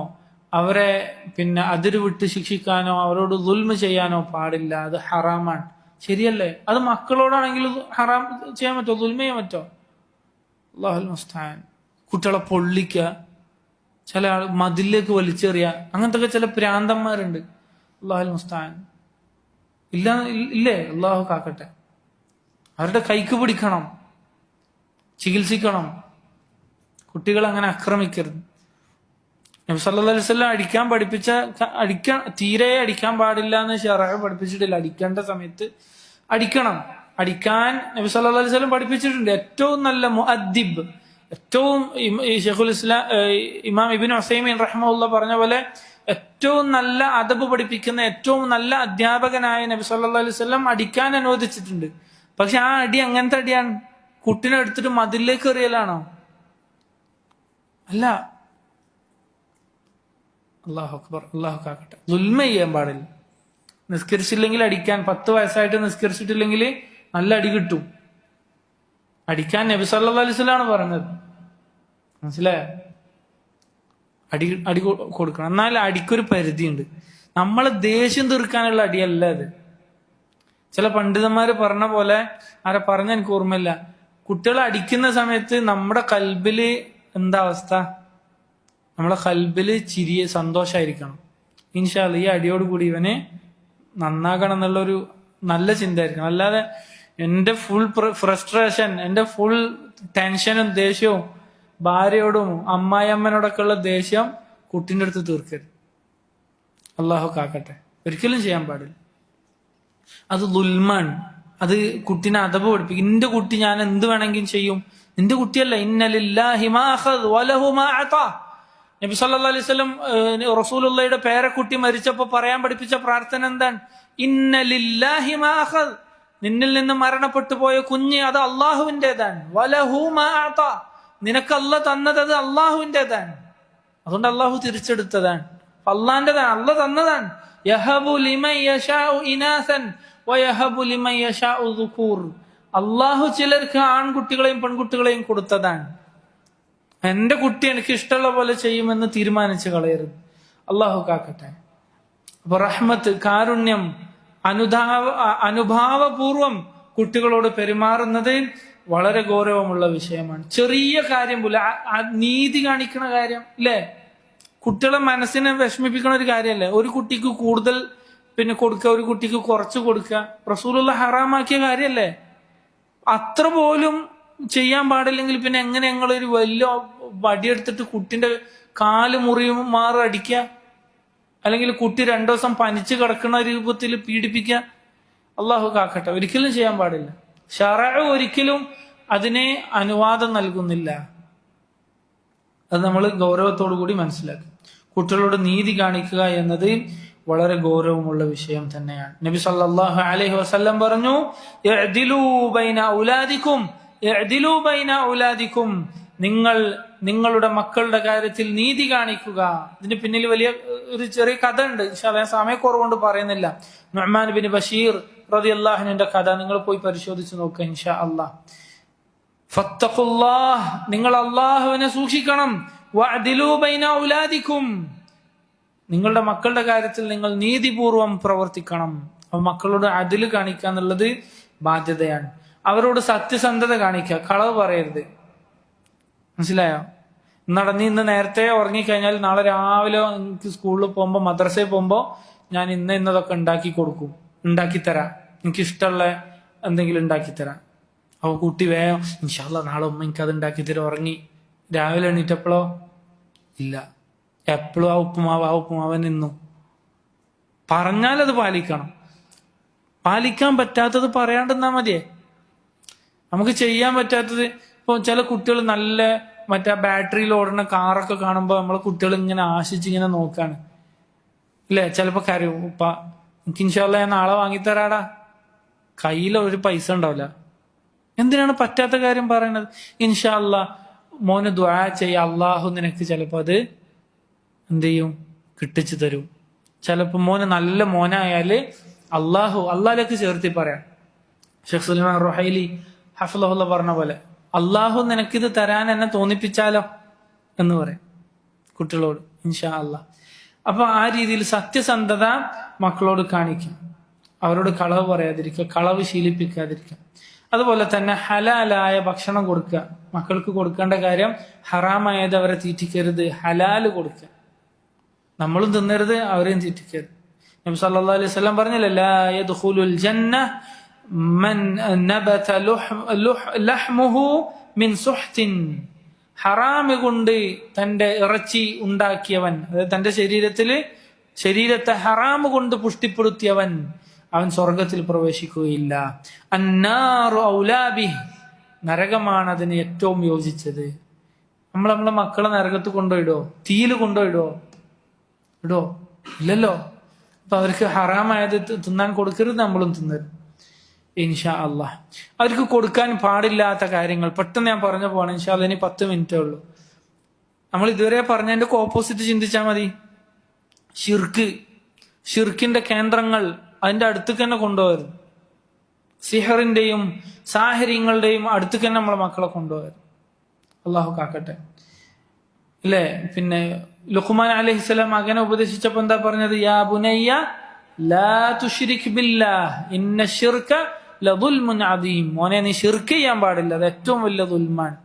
അവരെ പിന്നെ അതിരുവിട്ട് ശിക്ഷിക്കാനോ അവരോട് ദുൽമ ചെയ്യാനോ പാടില്ല. അത് ഹറാമാണ്. ശരിയല്ലേ? അത് മക്കളോടാണെങ്കിൽ ഹറാം ചെയ്യാൻ പറ്റോ? ദുൽമ ചെയ്യാൻ പറ്റോ? അല്ലാഹുൽ മുസ്തആൻ. കുട്ടികളെ പൊള്ളിക്കുക, ചില ആൾ മതിലേക്ക് വലിച്ചെറിയ, അങ്ങനത്തെ ചില പ്രാന്തന്മാരുണ്ട്. അല്ലാഹുൽ മുസ്തആൻ. ഇല്ലേ? അള്ളാഹു കാക്കട്ടെ. അവരുടെ കൈക്ക് പിടിക്കണം, ചികിത്സിക്കണം. കുട്ടികൾ അങ്ങനെ ആക്രമിക്കരുത്. നബി സല്ലല്ലാഹു അലൈഹി വസല്ലം തീരെ അടിക്കാൻ പാടില്ല എന്ന് ശറഅ് പഠിപ്പിച്ചിട്ടില്ല. അടിക്കേണ്ട സമയത്ത് അടിക്കണം. അടിക്കാൻ നബി സല്ലല്ലാഹു അലൈഹി വസല്ലം പഠിപ്പിച്ചിട്ടുണ്ട്. ഏറ്റവും നല്ല മുഅദ്ദിബ്, ഏറ്റവും ശൈഖുൽ ഇസ്ലാം ഇമാം ഇബ്നു ഉസൈമീൻ റഹിമഹുല്ലാഹ് പറഞ്ഞ പോലെ ഏറ്റവും നല്ല അദബ് പഠിപ്പിക്കുന്ന ഏറ്റവും നല്ല അധ്യാപകനായ നബി സല്ലല്ലാഹു അലൈഹി വസല്ലം അടിക്കാൻ അനുവദിച്ചിട്ടുണ്ട്. പക്ഷെ ആ അടി എങ്ങനത്തെ അടിയാണ്? കുട്ടിനെ എടുത്തിട്ട് മതിലേക്ക് എറിയലാണോ? അല്ല. അല്ലാഹു അക്ബർ. അല്ലാഹു കാക്കട്ടെ. ദുൽമ ചെയ്യാൻ പാടില്ല. നിസ്കരിച്ചില്ലെങ്കിൽ അടിക്കാൻ, 10 വയസ്സായിട്ട് നിസ്കരിച്ചിട്ടില്ലെങ്കിൽ നല്ല അടി കിട്ടും. അടിക്കാൻ നബി സല്ലല്ലാഹു അലൈഹി വസല്ലം ആണ് പറഞ്ഞത്. മനസ്സിലായോ? അടി കൊടുക്കണം. എന്നാൽ അടിക്കൊരു പരിധിയുണ്ട്. നമ്മളെ ദേഷ്യം തീർക്കാനുള്ള അടിയല്ല അത്. ചില പണ്ഡിതന്മാര് പറഞ്ഞ പോലെ, ആരെ പറഞ്ഞ എനിക്ക് ഓർമ്മയില്ല, കുട്ടികളെ അടിക്കുന്ന സമയത്ത് നമ്മുടെ കൽബില് എന്താ അവസ്ഥ? നമ്മളെ കൽബില് ചിരിയെ സന്തോഷമായിരിക്കണം. ഇൻഷാ അല്ലാഹ് ഈ അടിയോടുകൂടി ഇവന് നന്നാകണം എന്നുള്ളൊരു നല്ല ചിന്തയായിരിക്കണം. അല്ലാതെ എന്റെ ഫുൾ ഫ്രസ്ട്രേഷൻ, എന്റെ ഫുൾ ടെൻഷനും ദേഷ്യവും ഭാര്യയോടും അമ്മായിയമ്മനോടൊക്കെ ഉള്ള ദേഷ്യം കുട്ടീൻ്റെ അടുത്ത് തീർക്കരുത്. അള്ളാഹു കാക്കട്ടെ. ഒരിക്കലും ചെയ്യാൻ പാടില്ല. അത് ദുൽമാണ്. അത് കുട്ടീനെ അദബ് പഠിപ്പിക്കും. നിന്റെ കുട്ടി ഞാൻ എന്ത് വേണമെങ്കിലും ചെയ്യും. നിന്റെ കുട്ടിയല്ല. ഇന്ന ലില്ലാഹി മാ അഖദ് വലഹു മാ അതാ. നബി സല്ലല്ലാഹു അലൈഹി വസല്ലം റസൂലുള്ളാഹിയുടെ പേരക്കുട്ടി മരിച്ചപ്പോൾ പറയാൻ പഠിപ്പിച്ച പ്രാർത്ഥന എന്താണ്? ഇന്ന ലില്ലാഹി മാ അഖദ്. നിന്നിൽ നിന്ന് മരണപ്പെട്ടു പോയ കുഞ്ഞ് അത് അള്ളാഹുവിൻ്റെതാണ്. വലഹു മാ അതാ. നിനക്ക് അല്ലാഹ് തന്നത് അത് അള്ളാഹുവിൻ്റെതാണ്. അതുകൊണ്ട് അള്ളാഹു തിരിച്ചെടുത്തതാണ്, അള്ളാഹിൻ്റെതാണ്, അള്ളാഹ് തന്നതാണ്. യഹബു ലിമൻ യശാഉ ഇനാസൻ വയഹബു ലിമൻ യശാഉ ദുകൂർ. അള്ളാഹു ചിലർക്ക് ആൺകുട്ടികളെയും പെൺകുട്ടികളെയും കൊടുത്തതാണ്. എന്റെ കുട്ടി എനിക്ക് ഇഷ്ടമുള്ള പോലെ ചെയ്യുമെന്ന് തീരുമാനിച്ച് കളയരുത്. അള്ളാഹു കാക്കട്ടെ. അപ്പൊ റഹ്മത്ത്, കാരുണ്യം, അനുഭാവപൂർവം കുട്ടികളോട് പെരുമാറുന്നത് വളരെ ഗൗരവമുള്ള വിഷയമാണ്. ചെറിയ കാര്യം പോലെ നീതി കാണിക്കുന്ന കാര്യം ഇല്ലേ? കുട്ടികളെ മനസ്സിനെ വിഷമിപ്പിക്കുന്ന ഒരു കാര്യമല്ലേ? ഒരു കുട്ടിക്ക് കൂടുതൽ പിന്നെ കൊടുക്കുക, ഒരു കുട്ടിക്ക് കുറച്ച് കൊടുക്കുക റസൂലുള്ളാഹി ഹറാമാക്കിയ കാര്യമല്ലേ? അത്ര പോലും ചെയ്യാൻ പാടില്ലെങ്കിൽ പിന്നെ എങ്ങനെ ഞങ്ങളൊരു വലിയ വടിയെടുത്തിട്ട് കുട്ടിന്റെ കാല് മുറിയുമാറ് അടിക്കുക, അല്ലെങ്കിൽ കുട്ടി 2 ദിവസം പനിച്ച് കിടക്കുന്ന രൂപത്തിൽ പീഡിപ്പിക്കുക? അള്ളാഹു കാക്കട്ടെ. ഒരിക്കലും ചെയ്യാൻ പാടില്ല. ശറഅ് ഒരിക്കലും അതിനെ അനുവാദം നൽകുന്നില്ല. അത് നമ്മൾ ഗൗരവത്തോടു കൂടി മനസ്സിലാക്കി. കുട്ടികളോട് നീതി കാണിക്കുക എന്നത് വളരെ ഗൗരവമുള്ള വിഷയം തന്നെയാണ്. നബി സല്ലല്ലാഹു അലൈഹി വസല്ലം പറഞ്ഞു, ഇഅ്ദിലൂ ബൈന ഔലാദിക്കും, ഇഅ്ദിലൂ ബൈന ഔലാദിക്കും. നിങ്ങൾ നിങ്ങളുടെ മക്കളുടെ കാര്യത്തിൽ നീതി കാണിക്കുക. ഇതിന് പിന്നിൽ വലിയ ഒരു ചെറിയ കഥ ഉണ്ട്. സമയക്കുറവുകൊണ്ട് പറയുന്നില്ല. നുഅ്മാൻ ബിൻ ബഷീർ റളിയല്ലാഹു അൻഹുവിന്റെ കഥ നിങ്ങൾ പോയി പരിശോധിച്ച് നോക്കുക ഇൻഷാ അല്ലാഹ്. ഫത്തഖുല്ലാഹ്, നിങ്ങൾ അല്ലാഹുവിനെ സൂക്ഷിക്കണം. വഅദിലൂ ബൈന ഔലാദിക്കും, നിങ്ങളുടെ മക്കളുടെ കാര്യത്തിൽ നിങ്ങൾ നീതിപൂർവം പ്രവർത്തിക്കണം. അപ്പൊ മക്കളോട് അദില് കാണിക്കുക എന്നുള്ളത് ബാധ്യതയാണ്. അവരോട് സത്യസന്ധത കാണിക്കുക, കളവ് പറയരുത്. മനസ്സിലായോ? ഇന്ന് നേരത്തെ ഉറങ്ങിക്കഴിഞ്ഞാൽ നാളെ രാവിലെ എനിക്ക് സ്കൂളിൽ പോകുമ്പോൾ മദ്രസയിൽ പോകുമ്പോൾ ഞാൻ ഇന്നതൊക്കെ ഉണ്ടാക്കി കൊടുക്കും, ഉണ്ടാക്കി തരാം, എനിക്ക് ഇഷ്ടമുള്ള എന്തെങ്കിലും ഉണ്ടാക്കി തരാം. അപ്പൊ കുട്ടി വേഗം ഇൻഷാ അല്ലാഹ് നാളെ ഉമ്മ എനിക്ക് അത് ഉണ്ടാക്കി തരും. ഉറങ്ങി രാവിലെ എണീറ്റപ്പോഴോ ഇല്ല, എപ്പോഴും ആ ഉപ്പുമാവ് നിന്നു. പറഞ്ഞാൽ അത് പാലിക്കണം. പാലിക്കാൻ പറ്റാത്തത് പറയാണ്ടെന്നാ മതിയേ. നമുക്ക് ചെയ്യാൻ പറ്റാത്തത്, ഇപ്പൊ ചില കുട്ടികൾ നല്ല മറ്റേ ബാറ്ററിയിൽ ഓടുന്ന കാറൊക്കെ കാണുമ്പോൾ നമ്മളെ കുട്ടികൾ ഇങ്ങനെ ആശിച്ച് ഇങ്ങനെ നോക്കാണ് ഇല്ലേ? ചിലപ്പോ കരയും, ഉപ്പ എനിക്ക് ഇൻഷാ അല്ലാഹ് ഞാൻ നാളെ വാങ്ങിത്തരാടാ. കയ്യിൽ ഒരു പൈസ ഉണ്ടാവില്ല. എന്തിനാണ് പറ്റാത്ത കാര്യം പറയണത്? ഇൻഷാ അല്ലാഹ് മോന് ദുആ ചെയ്യ, അള്ളാഹു നിനക്ക് ചിലപ്പോ അത് എന്ത് ചെയ്യും, കിട്ടിച്ചു തരും. ചിലപ്പോൾ മോന് നല്ല മോനായാല് അള്ളാഹിലേക്ക് ചേർത്തി പറയാം. ഷെയ്ഖ് സുലൈമാൻ റുഹൈലി ഹഫ്ളഹുല്ല പറഞ്ഞ പോലെ അള്ളാഹു നിനക്കിത് തരാൻ എന്നെ തോന്നിപ്പിച്ചാലോ എന്ന് പറയും കുട്ടികളോട് ഇൻഷാ അള്ളാഹ്. അപ്പൊ ആ രീതിയിൽ സത്യസന്ധത മക്കളോട് കാണിക്കാം, അവരോട് കളവ് പറയാതിരിക്കുക, കളവ് ശീലിപ്പിക്കാതിരിക്കുക. അതുപോലെ തന്നെ ഹലാലായ ഭക്ഷണം കൊടുക്കുക. മക്കൾക്ക് കൊടുക്കേണ്ട കാര്യം ഹറാമായത് അവരെ തീറ്റിക്കരുത്, ഹലാല് കൊടുക്കുക. നമ്മളും തിന്നരുത്, അവരെയും തീറ്റിക്കരുത്. നബി സല്ലല്ലാഹു അലൈഹി വസല്ലം പറഞ്ഞില്ലേ, ലാ യദ്ഖുലുൽ ജന്ന മൻ നബത ലഹ്മുഹു മിൻ സുഹ്തിൻ. ഹറാമ് കൊണ്ട് തന്റെ ഇറച്ചി ഉണ്ടാക്കിയവൻ, അതായത് തന്റെ ശരീരത്തെ ഹറാമ് കൊണ്ട് പുഷ്ടിപ്പെടുത്തിയവൻ അവൻ സ്വർഗത്തിൽ പ്രവേശിക്കുകയില്ല. അന്നാറു ഔലാ ബിഹി, നരകമാണ് അതിന് ഏറ്റവും യോജിച്ചത്. നമ്മളെ മക്കളെ നരകത്ത് കൊണ്ടുപോയിടോ? തീയിൽ കൊണ്ടുപോയിടോ? ഇടോ? ഇല്ലല്ലോ. അപ്പൊ അവർക്ക് ഹറാമായത് തിന്നാൻ കൊടുക്കരുത്, നമ്മളും തിന്നരുത് ഇൻഷാ അള്ളാഹ്. അവർക്ക് കൊടുക്കാൻ പാടില്ലാത്ത കാര്യങ്ങൾ പെട്ടെന്ന് ഞാൻ പറഞ്ഞു പോവാണ്. ഇൻഷാ അള്ളാഹ് ഇനി 10 മിനിറ്റേ ഉള്ളൂ. നമ്മൾ ഇതുവരെ പറഞ്ഞതിന്റെ ഓപ്പോസിറ്റ് ചിന്തിച്ചാൽ മതി. ഷിർക്കിന്റെ കേന്ദ്രങ്ങൾ അതിന്റെ അടുത്തേക്ക് തന്നെ കൊണ്ടുപോകരുത്. സിഹറിന്റെയും സാഹര്യങ്ങളുടെയും അടുത്തേക്ക് തന്നെ നമ്മളെ മക്കളെ കൊണ്ടുപോകരുത്. അള്ളാഹു കാക്കട്ടെ. ഇല്ലേ? പിന്നെ ലുഖ്മാൻ അലൈഹിസ്സലാം മകനെ ഉപദേശിച്ചപ്പോ എന്താ പറഞ്ഞത്? യാ ബുനയ്യ ലാ തുശ്രിക് ബില്ലാഹ് ഇന്ന ശിർക ലദുൽമുൻ അദീം. മോനെ, നീ ഷിർക്ക് ചെയ്യാൻ പാടില്ല, അത് ഏറ്റവും വലിയ ദുൽമാണ്.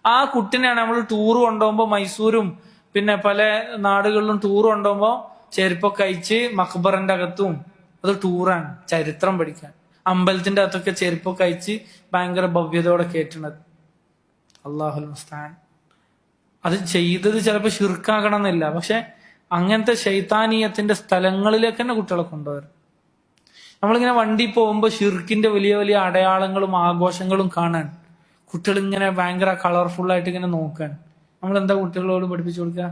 ആ കുട്ടിനെയാണ് നമ്മൾ ടൂർ കൊണ്ടുപോകുമ്പോ മൈസൂരും പിന്നെ പല നാടുകളിലും ടൂർ കൊണ്ടുപോകുമ്പോ ചെരുപ്പൊക്കെ അയച്ച് മഖ്ബറിന്റെ അകത്തും, അത് ടൂറാണ്, ചരിത്രം പഠിക്കാൻ. അമ്പലത്തിന്റെ അകത്തൊക്കെ ചെരുപ്പൊക്കെ അയച്ച് ഭയങ്കര ഭവ്യതയോടെ കേട്ടണത്. അല്ലാഹുൽ മുസ്തആൻ. അത് ചെയ്തത് ചിലപ്പോൾ ഷിർക്കാകണം എന്നില്ല, പക്ഷെ അങ്ങനത്തെ ശൈത്താനീയത്തിന്റെ സ്ഥലങ്ങളിലേക്ക് തന്നെ കുട്ടികളെ കൊണ്ടുവരും. നമ്മളിങ്ങനെ വണ്ടി പോകുമ്പോൾ ഷിർക്കിന്റെ വലിയ വലിയ അടയാളങ്ങളും ആഘോഷങ്ങളും കാണാൻ കുട്ടികൾ ഇങ്ങനെ ഭയങ്കര കളർഫുൾ ആയിട്ട് ഇങ്ങനെ നോക്കാൻ നമ്മൾ എന്താ കുട്ടികളോട് പഠിപ്പിച്ചു കൊടുക്കുക?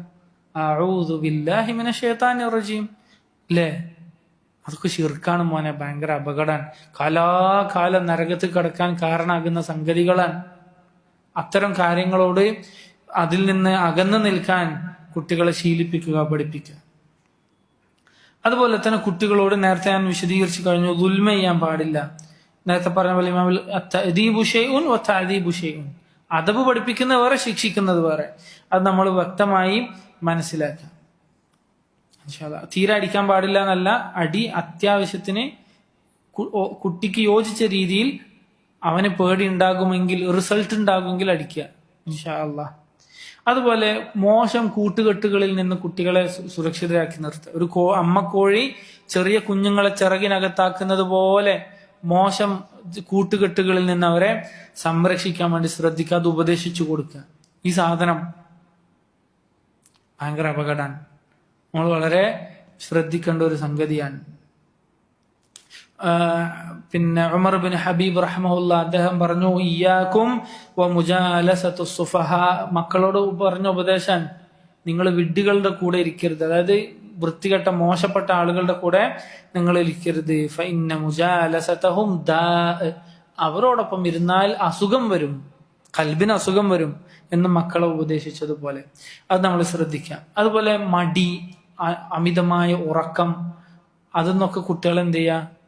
അഊദു ബില്ലാഹി മിനശ് ശൈത്താനിർ റജീം. അല്ലേ? അതൊക്കെ ഷിർക്കാണ് മോനെ, ഭയങ്കര അപകടമാണ്, കാലാകാലം നരകത്ത് കിടക്കാൻ കാരണമാകുന്ന സംഗതികളാണ്. അത്തരം കാര്യങ്ങളോട് അതിൽ നിന്ന് അകന്നു നിൽക്കാൻ കുട്ടികളെ ശീലിപ്പിക്കുക, പഠിപ്പിക്കുക. അതുപോലെ തന്നെ കുട്ടികളോട് നേരത്തെ ഞാൻ വിശദീകരിച്ചു കഴിഞ്ഞു, ദുൽമ ചെയ്യാൻ പാടില്ല. നേരത്തെ പറഞ്ഞ പോലെ അദബ് പഠിപ്പിക്കുന്നത് വേറെ, ശിക്ഷിക്കുന്നത് വേറെ. അത് നമ്മൾ വ്യക്തമായി മനസ്സിലാക്കാം. തീരെ അടിക്കാൻ പാടില്ല എന്നല്ല, അടി അത്യാവശ്യത്തിന് കുട്ടിക്ക് യോജിച്ച രീതിയിൽ അവന് പേടി ഉണ്ടാകുമെങ്കിൽ, റിസൾട്ട് ഉണ്ടാകുമെങ്കിൽ അടിക്കുക ഇൻഷാ അല്ലാഹ്. അതുപോലെ മോശം കൂട്ടുകെട്ടുകളിൽ നിന്ന് കുട്ടികളെ സുരക്ഷിതരാക്കി നിർത്തുക. ഒരു അമ്മക്കോഴി ചെറിയ കുഞ്ഞുങ്ങളെ ചിറകിനകത്താക്കുന്നത് പോലെ മോശം കൂട്ടുകെട്ടുകളിൽ നിന്ന് അവരെ സംരക്ഷിക്കാൻ വേണ്ടി ശ്രദ്ധിക്കുക, അത് ഉപദേശിച്ചു കൊടുക്കുക. ഈ സാധനം ഭയങ്കര അപകടമാണ്, നമ്മൾ വളരെ ശ്രദ്ധിക്കേണ്ട ഒരു സംഗതിയാണ്. പിന്നെ ഉമർ ബിൻ ഹബീബ് റഹ്മഹുല്ലാ അദ്ദേഹം പറഞ്ഞു, ഇയ്യാകും വമുജാലസതു സുഫഹാ. മക്കളോട് പറഞ്ഞ ഉപദേശം, നിങ്ങൾ വിഡ്ഢികളുടെ കൂടെ ഇരിക്കരുത്, അതായത് വൃത്തികെട്ട മോശപ്പെട്ട ആളുകളുടെ കൂടെ നിങ്ങൾ ഇരിക്കരുത്. ഫഇന്ന മുജാലസതഹും ദാഅ്. അവരോടൊപ്പം ഇരുന്നാൽ അസുഖം വരും, ഖൽബിന് അസുഖം വരും എന്ന് മക്കളെ ഉപദേശിച്ചതുപോലെ അത് നമ്മൾ ശ്രദ്ധിക്കാം. അതുപോലെ മടി, അമിതമായ ഉറക്കം, അതൊന്നൊക്കെ കുട്ടികൾ എന്ത് ചെയ്യുക,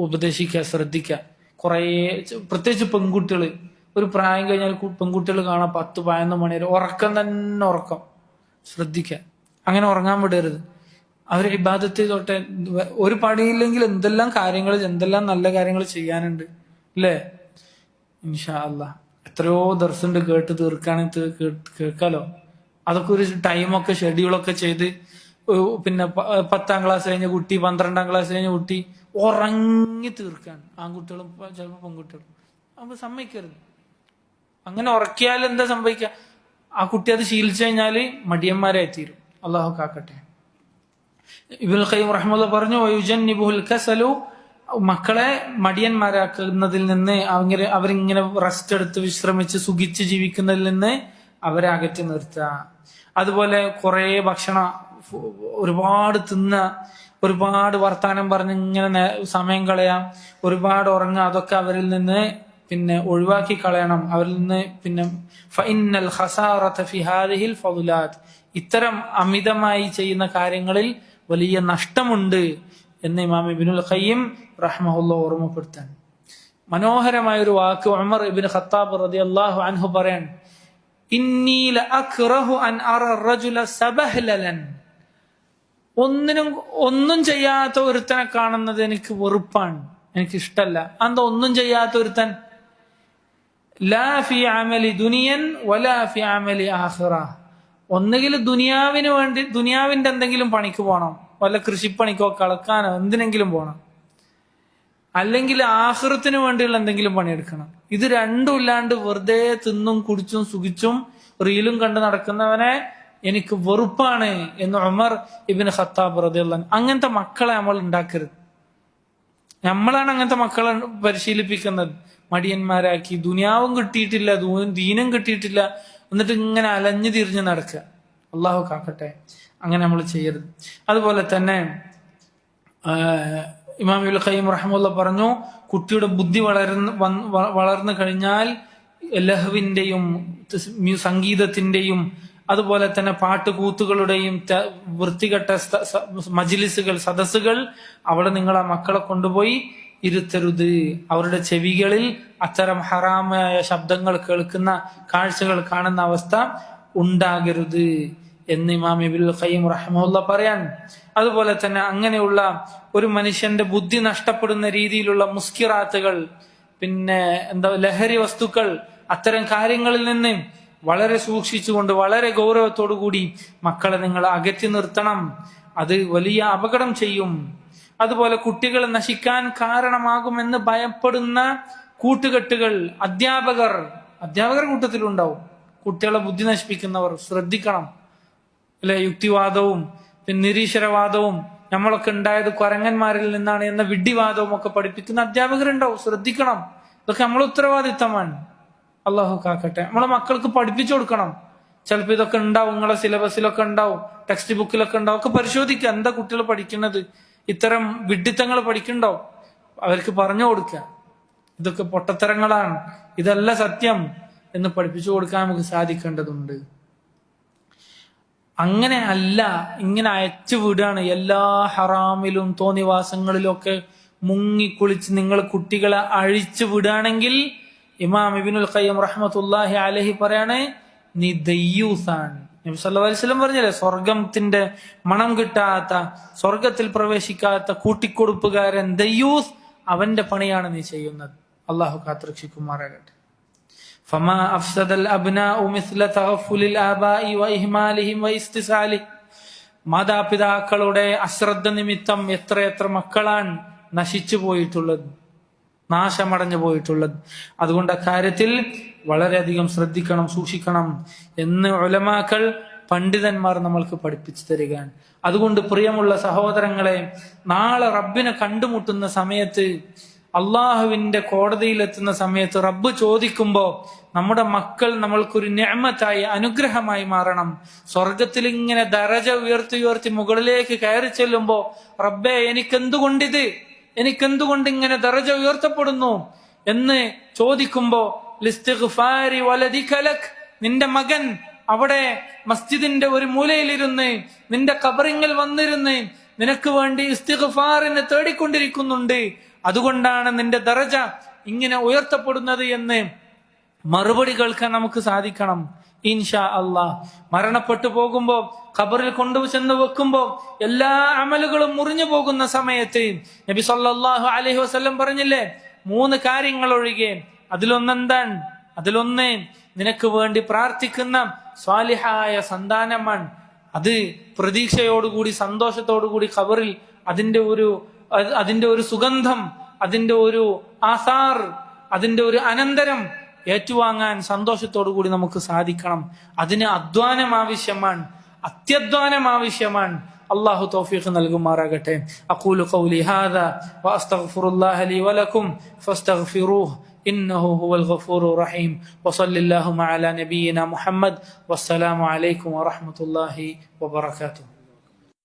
ഉപദേശിക്കുക, ശ്രദ്ധിക്കുക. കുറേ പ്രത്യേകിച്ച് പെൺകുട്ടികൾ, ഒരു പ്രായം കഴിഞ്ഞാൽ പെൺകുട്ടികൾ കാണാം 10-11 മണി വരെ ഉറക്കം തന്നെ ഉറക്കം. ശ്രദ്ധിക്കുക, അങ്ങനെ ഉറങ്ങാൻ വിടരുത്. അവർ ഇബാദത്ത് തൊട്ട് ഒരു പണിയില്ലെങ്കിൽ എന്തെല്ലാം കാര്യങ്ങൾ, എന്തെല്ലാം നല്ല കാര്യങ്ങൾ ചെയ്യാനുണ്ട് അല്ലേ? ഇൻഷാ അല്ലാഹ് എത്രയോ ദർസുണ്ട്, കേട്ട് തീർക്കാണെങ്കിൽ കേൾക്കാലോ. അതൊക്കെ ഒരു ടൈമൊക്കെ ഷെഡ്യൂളൊക്കെ ചെയ്ത്, പിന്നെ 10ാം ക്ലാസ് കഴിഞ്ഞ കുട്ടി, 12ാം ക്ലാസ് കഴിഞ്ഞ കുട്ടി ഉറങ്ങി തീർക്കാൻ, ആൺകുട്ടികളും ചിലപ്പോൾ പെൺകുട്ടികളും. അപ്പൊ സമ്മതിക്കരുത്. അങ്ങനെ ഉറക്കിയാൽ എന്താ സംഭവിക്കുക? ആ കുട്ടി അത് ശീലിച്ചു കഴിഞ്ഞാല് മടിയന്മാരായി തീരും. അള്ളാഹു കാക്കട്ടെ. ഇബ്നുൽ ഖയ്യിം റഹ്മത്തുള്ളാഹി പറഞ്ഞു, വയുജന്നിബുൽ കസലു, മക്കളെ മടിയന്മാരാക്കുന്നതിൽ നിന്ന്, അവരിങ്ങനെ റെസ്റ്റ് എടുത്ത് വിശ്രമിച്ച് സുഖിച്ച് ജീവിക്കുന്നതിൽ നിന്ന് അവരെ അകറ്റി നിർത്തുക. അതുപോലെ കുറെ ഭക്ഷണം ഒരുപാട് തിന്ന, ഒരുപാട് വർത്താനം പറഞ്ഞ് ഇങ്ങനെ സമയം കളയാം, ഒരുപാട് ഉറങ്ങുക, അതൊക്കെ അവരിൽ നിന്ന് പിന്നെ ഒഴിവാക്കി കളയണം. അവരിൽ നിന്ന് പിന്നെ ഫഇന്നൽ ഖസാറത ഫി ഹാദിഹിൽ ഫളുലാത്ത്, ഇത്തരം അമിതമായി ചെയ്യുന്ന കാര്യങ്ങളിൽ വലിയ നഷ്ടമുണ്ട് എന്ന് ഇമാം ഇബ്നുൽ ഖയ്യിം റഹ്മഹുല്ലാഹ് ഓർമ്മപ്പെടുത്താൻ. മനോഹരമായ ഒരു വാക്ക് ഉമർ ഇബ്നു ഖത്താബ് റളിയല്ലാഹു അൻഹു പറയാൻ, ഇന്നി ലഅക്റഹു അൻ അറ റജുല സബഹ്ലലൻ, ഒന്നും ചെയ്യാത്ത ഒരുത്തനെ കാണുന്നത് എനിക്ക് വെറുപ്പാണ്, എനിക്ക് ഇഷ്ടല്ല. അന്ത ഒന്നും ചെയ്യാത്ത ഒരുത്തൻ? ലാ ഫി അമലി ദുനിയൻ വലാ ഫി അമലി ആഖിറ, ഒന്നുകിൽ ദുനിയാവിന് വേണ്ടി ദുനിയാവിന്റെ എന്തെങ്കിലും പണിക്ക് പോകണം, വല്ല കൃഷിപ്പണിക്കോ കളക്കാനോ എന്തിനെങ്കിലും പോകണം, അല്ലെങ്കിൽ ആഖിറത്തിന് വേണ്ടിയുള്ള എന്തെങ്കിലും പണിയെടുക്കണം. ഇത് രണ്ടും ഇല്ലാണ്ട് വെറുതെ തിന്നും കുടിച്ചും സുഖിച്ചും റീലും കണ്ട് നടക്കുന്നവനെ എനിക്ക് വെറുപ്പാണ് എന്ന് ഉമർ ഇബ്നു ഖത്താബ് റളിയല്ലാഹു അൻഹു. അങ്ങനത്തെ മക്കളെ നമ്മൾ ഉണ്ടാക്കരുത്. നമ്മളാണ് അങ്ങനത്തെ മക്കളെ പരിശീലിപ്പിക്കുന്നത്. മടിയന്മാരാക്കി, ദുനിയാവും കിട്ടിയിട്ടില്ല, ദീനും കിട്ടിയിട്ടില്ല, എന്നിട്ട് ഇങ്ങനെ അലഞ്ഞു തിരിഞ്ഞ് നടക്കുക. അള്ളാഹു കാക്കട്ടെ, അങ്ങനെ നമ്മൾ ചെയ്യരുത്. അതുപോലെ തന്നെ ഇമാം ഇബ്നുൽ ഖയ്യിം റഹ്മത്തുള്ളാഹി പറഞ്ഞു, കുട്ടിയുടെ ബുദ്ധി വളർന്നു കഴിഞ്ഞാൽ ലഹ്വിന്റെയും സംഗീതത്തിന്റെയും അതുപോലെ തന്നെ പാട്ടുകൂത്തുകളുടെയും വൃത്തികെട്ട മജ്ലിസുകൾ, സദസ്സുകൾ, അവിടെ നിങ്ങൾ ആ മക്കളെ കൊണ്ടുപോയി ഇരുത്തരുത്. അവരുടെ ചെവികളിൽ അത്തരം ഹറാമായ ശബ്ദങ്ങൾ കേൾക്കുന്ന, കാഴ്ചകൾ കാണുന്ന അവസ്ഥ ഉണ്ടാകരുത് എന്ന് ഇമാം ഇബ്നുൽ ഖയ്യിം റഹ്മത്തുള്ളാഹി പറയാൻ. അതുപോലെ തന്നെ അങ്ങനെയുള്ള ഒരു മനുഷ്യന്റെ ബുദ്ധി നഷ്ടപ്പെടുന്ന രീതിയിലുള്ള മുസ്കിറാത്തുകൾ, പിന്നെ ലഹരി വസ്തുക്കൾ, അത്തരം കാര്യങ്ങളിൽ നിന്ന് വളരെ സൂക്ഷിച്ചുകൊണ്ട് വളരെ ഗൗരവത്തോടു കൂടി മക്കളെ നിങ്ങൾ അകറ്റി നിർത്തണം. അത് വലിയ അപകടം ചെയ്യും. അതുപോലെ കുട്ടികൾ നശിക്കാൻ കാരണമാകുമെന്ന് ഭയപ്പെടുന്ന കൂട്ടുകെട്ടുകൾ അധ്യാപകർ കൂട്ടത്തിലുണ്ടാവും. കുട്ടികളെ ബുദ്ധി നശിപ്പിക്കുന്നവർ ശ്രദ്ധിക്കണം. അല്ലെ, യുക്തിവാദവും പിന്നെ നിരീശ്വരവാദവും നമ്മളൊക്കെ ഉണ്ടായത് കുരങ്ങന്മാരിൽ നിന്നാണ് എന്ന വിഡ്ഢിവാദവും ഒക്കെ പഠിപ്പിക്കുന്ന അധ്യാപകരുണ്ടാവും. ശ്രദ്ധിക്കണം. ഇതൊക്കെ നമ്മളെ ഉത്തരവാദിത്തമാണ്. അള്ളാഹു കാക്കട്ടെ. നമ്മളെ മക്കൾക്ക് പഠിപ്പിച്ചു കൊടുക്കണം. ചിലപ്പോൾ ഇതൊക്കെ ഉണ്ടാവും, നിങ്ങളെ സിലബസിലൊക്കെ ഉണ്ടാവും, ടെക്സ്റ്റ് ബുക്കിലൊക്കെ ഉണ്ടാവും. ഒക്കെ പരിശോധിക്കുക, എന്താ കുട്ടികൾ പഠിക്കുന്നത്, ഇത്തരം വിഡ്ഢിത്തങ്ങൾ പഠിക്കണ്ടോ, അവർക്ക് പറഞ്ഞു കൊടുക്കുക. ഇതൊക്കെ പൊട്ടത്തരങ്ങളാണ്, ഇതല്ല സത്യം എന്ന് പഠിപ്പിച്ചു കൊടുക്കാൻ നമുക്ക് സാധിക്കേണ്ടതുണ്ട്. അങ്ങനെ അല്ല, ഇങ്ങനെ അയച്ചു വിടുകയാണ്. എല്ലാ ഹറാമിലും തോന്നിവാസങ്ങളിലും ഒക്കെ മുങ്ങിക്കുളിച്ച് നിങ്ങൾ കുട്ടികളെ അഴിച്ചു വിടുകയാണെങ്കിൽ ഇമാം ഇബ്നുൽ ഖയ്യിം റഹ്മത്തുള്ളാഹി അലൈഹി പറയാണ്, നീ ദയ്യൂസാണ്. നബി സല്ലല്ലാഹു അലൈഹി വസല്ലം പറഞ്ഞില്ലേ, സ്വർഗത്തിന്റെ മണം കിട്ടാത്ത, സ്വർഗത്തിൽ പ്രവേശിക്കാത്ത കൂട്ടിക്കൊടുപ്പുകാരൻ ദയ്യൂസ്, അവന്റെ പണിയാണ് നീ ചെയ്യുന്നത്. അള്ളാഹു കാത്തുരക്ഷിക്കുമാറാകട്ടെ. فما أفسد الأبناء مثل تغفل الآباء وإهمالهم واستسالهم. മാതാപിതാക്കളുടെ അശ്രദ്ധ നിമിത്തം എത്രയെത്ര മക്കളാണ് നശിച്ചു പോയിട്ടുള്ളത്, നാശമടഞ്ഞു പോയിട്ടുള്ളത്. അതുകൊണ്ട് അക്കാര്യത്തിൽ വളരെയധികം ശ്രദ്ധിക്കണം, സൂക്ഷിക്കണം എന്ന് ഉലമാക്കൾ, പണ്ഡിതന്മാർ നമ്മൾക്ക് പഠിപ്പിച്ചു തരികയാണ്. അതുകൊണ്ട് പ്രിയമുള്ള സഹോദരങ്ങളെ, നാളെ റബ്ബിനെ കണ്ടുമുട്ടുന്ന സമയത്ത്, അള്ളാഹുവിന്റെ കോടതിയിലെത്തുന്ന സമയത്ത് റബ്ബ് ചോദിക്കുമ്പോ നമ്മുടെ മക്കൾ നമ്മൾക്കൊരു നിഅമത്തായി, അനുഗ്രഹമായി മാറണം. സ്വർഗത്തിൽ ഇങ്ങനെ ദറജ ഉയർത്തി മുകളിലേക്ക് കയറി ചെല്ലുമ്പോ, റബ്ബേ എനിക്കെന്തുകൊണ്ട് ഇങ്ങനെ ദറജ ഉയർത്തപ്പെടുന്നു എന്ന് ചോദിക്കുമ്പോ, ലിസ്തിഗ്ഫാരി വലദിക ലക്, നിന്റെ മകൻ അവിടെ മസ്ജിദിന്റെ ഒരു മൂലയിലിരുന്ന് നിന്റെ ഖബറിങ്കിൽ വന്നിരുന്ന് നിനക്ക് വേണ്ടി ഇസ്തിഗ്ഫാറിനെ തേടിക്കൊണ്ടിരിക്കുന്നുണ്ട്, അതുകൊണ്ടാണ് നിന്റെ ദറജ ഇങ്ങനെ ഉയർത്തപ്പെടുന്നത് എന്ന് മറുപടി കേൾക്കാൻ നമുക്ക് സാധിക്കണം. ഇൻഷാ അല്ലാഹ്. മരണപ്പെട്ടു പോകുമ്പോ, ഖബറിൽ കൊണ്ടുചെന്ന് വെക്കുമ്പോ എല്ലാ അമലുകളും മുറിഞ്ഞു പോകുന്ന സമയത്ത് നബി സല്ലല്ലാഹു അലൈഹി വസല്ലം പറഞ്ഞില്ലേ, 3 കാര്യങ്ങൾ ഒഴികെ. അതിലൊന്ന് നിനക്ക് വേണ്ടി പ്രാർത്ഥിക്കുന്ന സ്വാലിഹായ സന്താനമാണ്. അത് പ്രതീക്ഷയോടുകൂടി, സന്തോഷത്തോടുകൂടി ഖബറിൽ അതിന്റെ ഒരു സുഗന്ധം, അതിന്റെ ഒരു ആസാർ, അതിന്റെ ഒരു അനന്തരം ഏറ്റുവാങ്ങാൻ സന്തോഷത്തോടു കൂടി നമുക്ക് സാധിക്കണം. അതിന് അധ്വാനം ആവശ്യമാണ്, അത്യധ്വാനം ആവശ്യമാണ്. അല്ലാഹു തൗഫീഖ് നൽകുമാറാകട്ടെ. അഖൂലു ഖൗലി ഹാദാ വഅസ്തഗ്ഫിറുല്ലാഹ ലി വലക്കും ഫസ്തഗ്ഫിറൂഹു ഇന്നഹു ഹുവൽ ഗഫൂറുർ റഹീം. വസല്ലല്ലാഹു അലാ നബിയിനാ മുഹമ്മദ്. വസ്സലാമു അലൈക്കും വറഹ്മത്തുള്ളാഹി വബറകാതുഹു.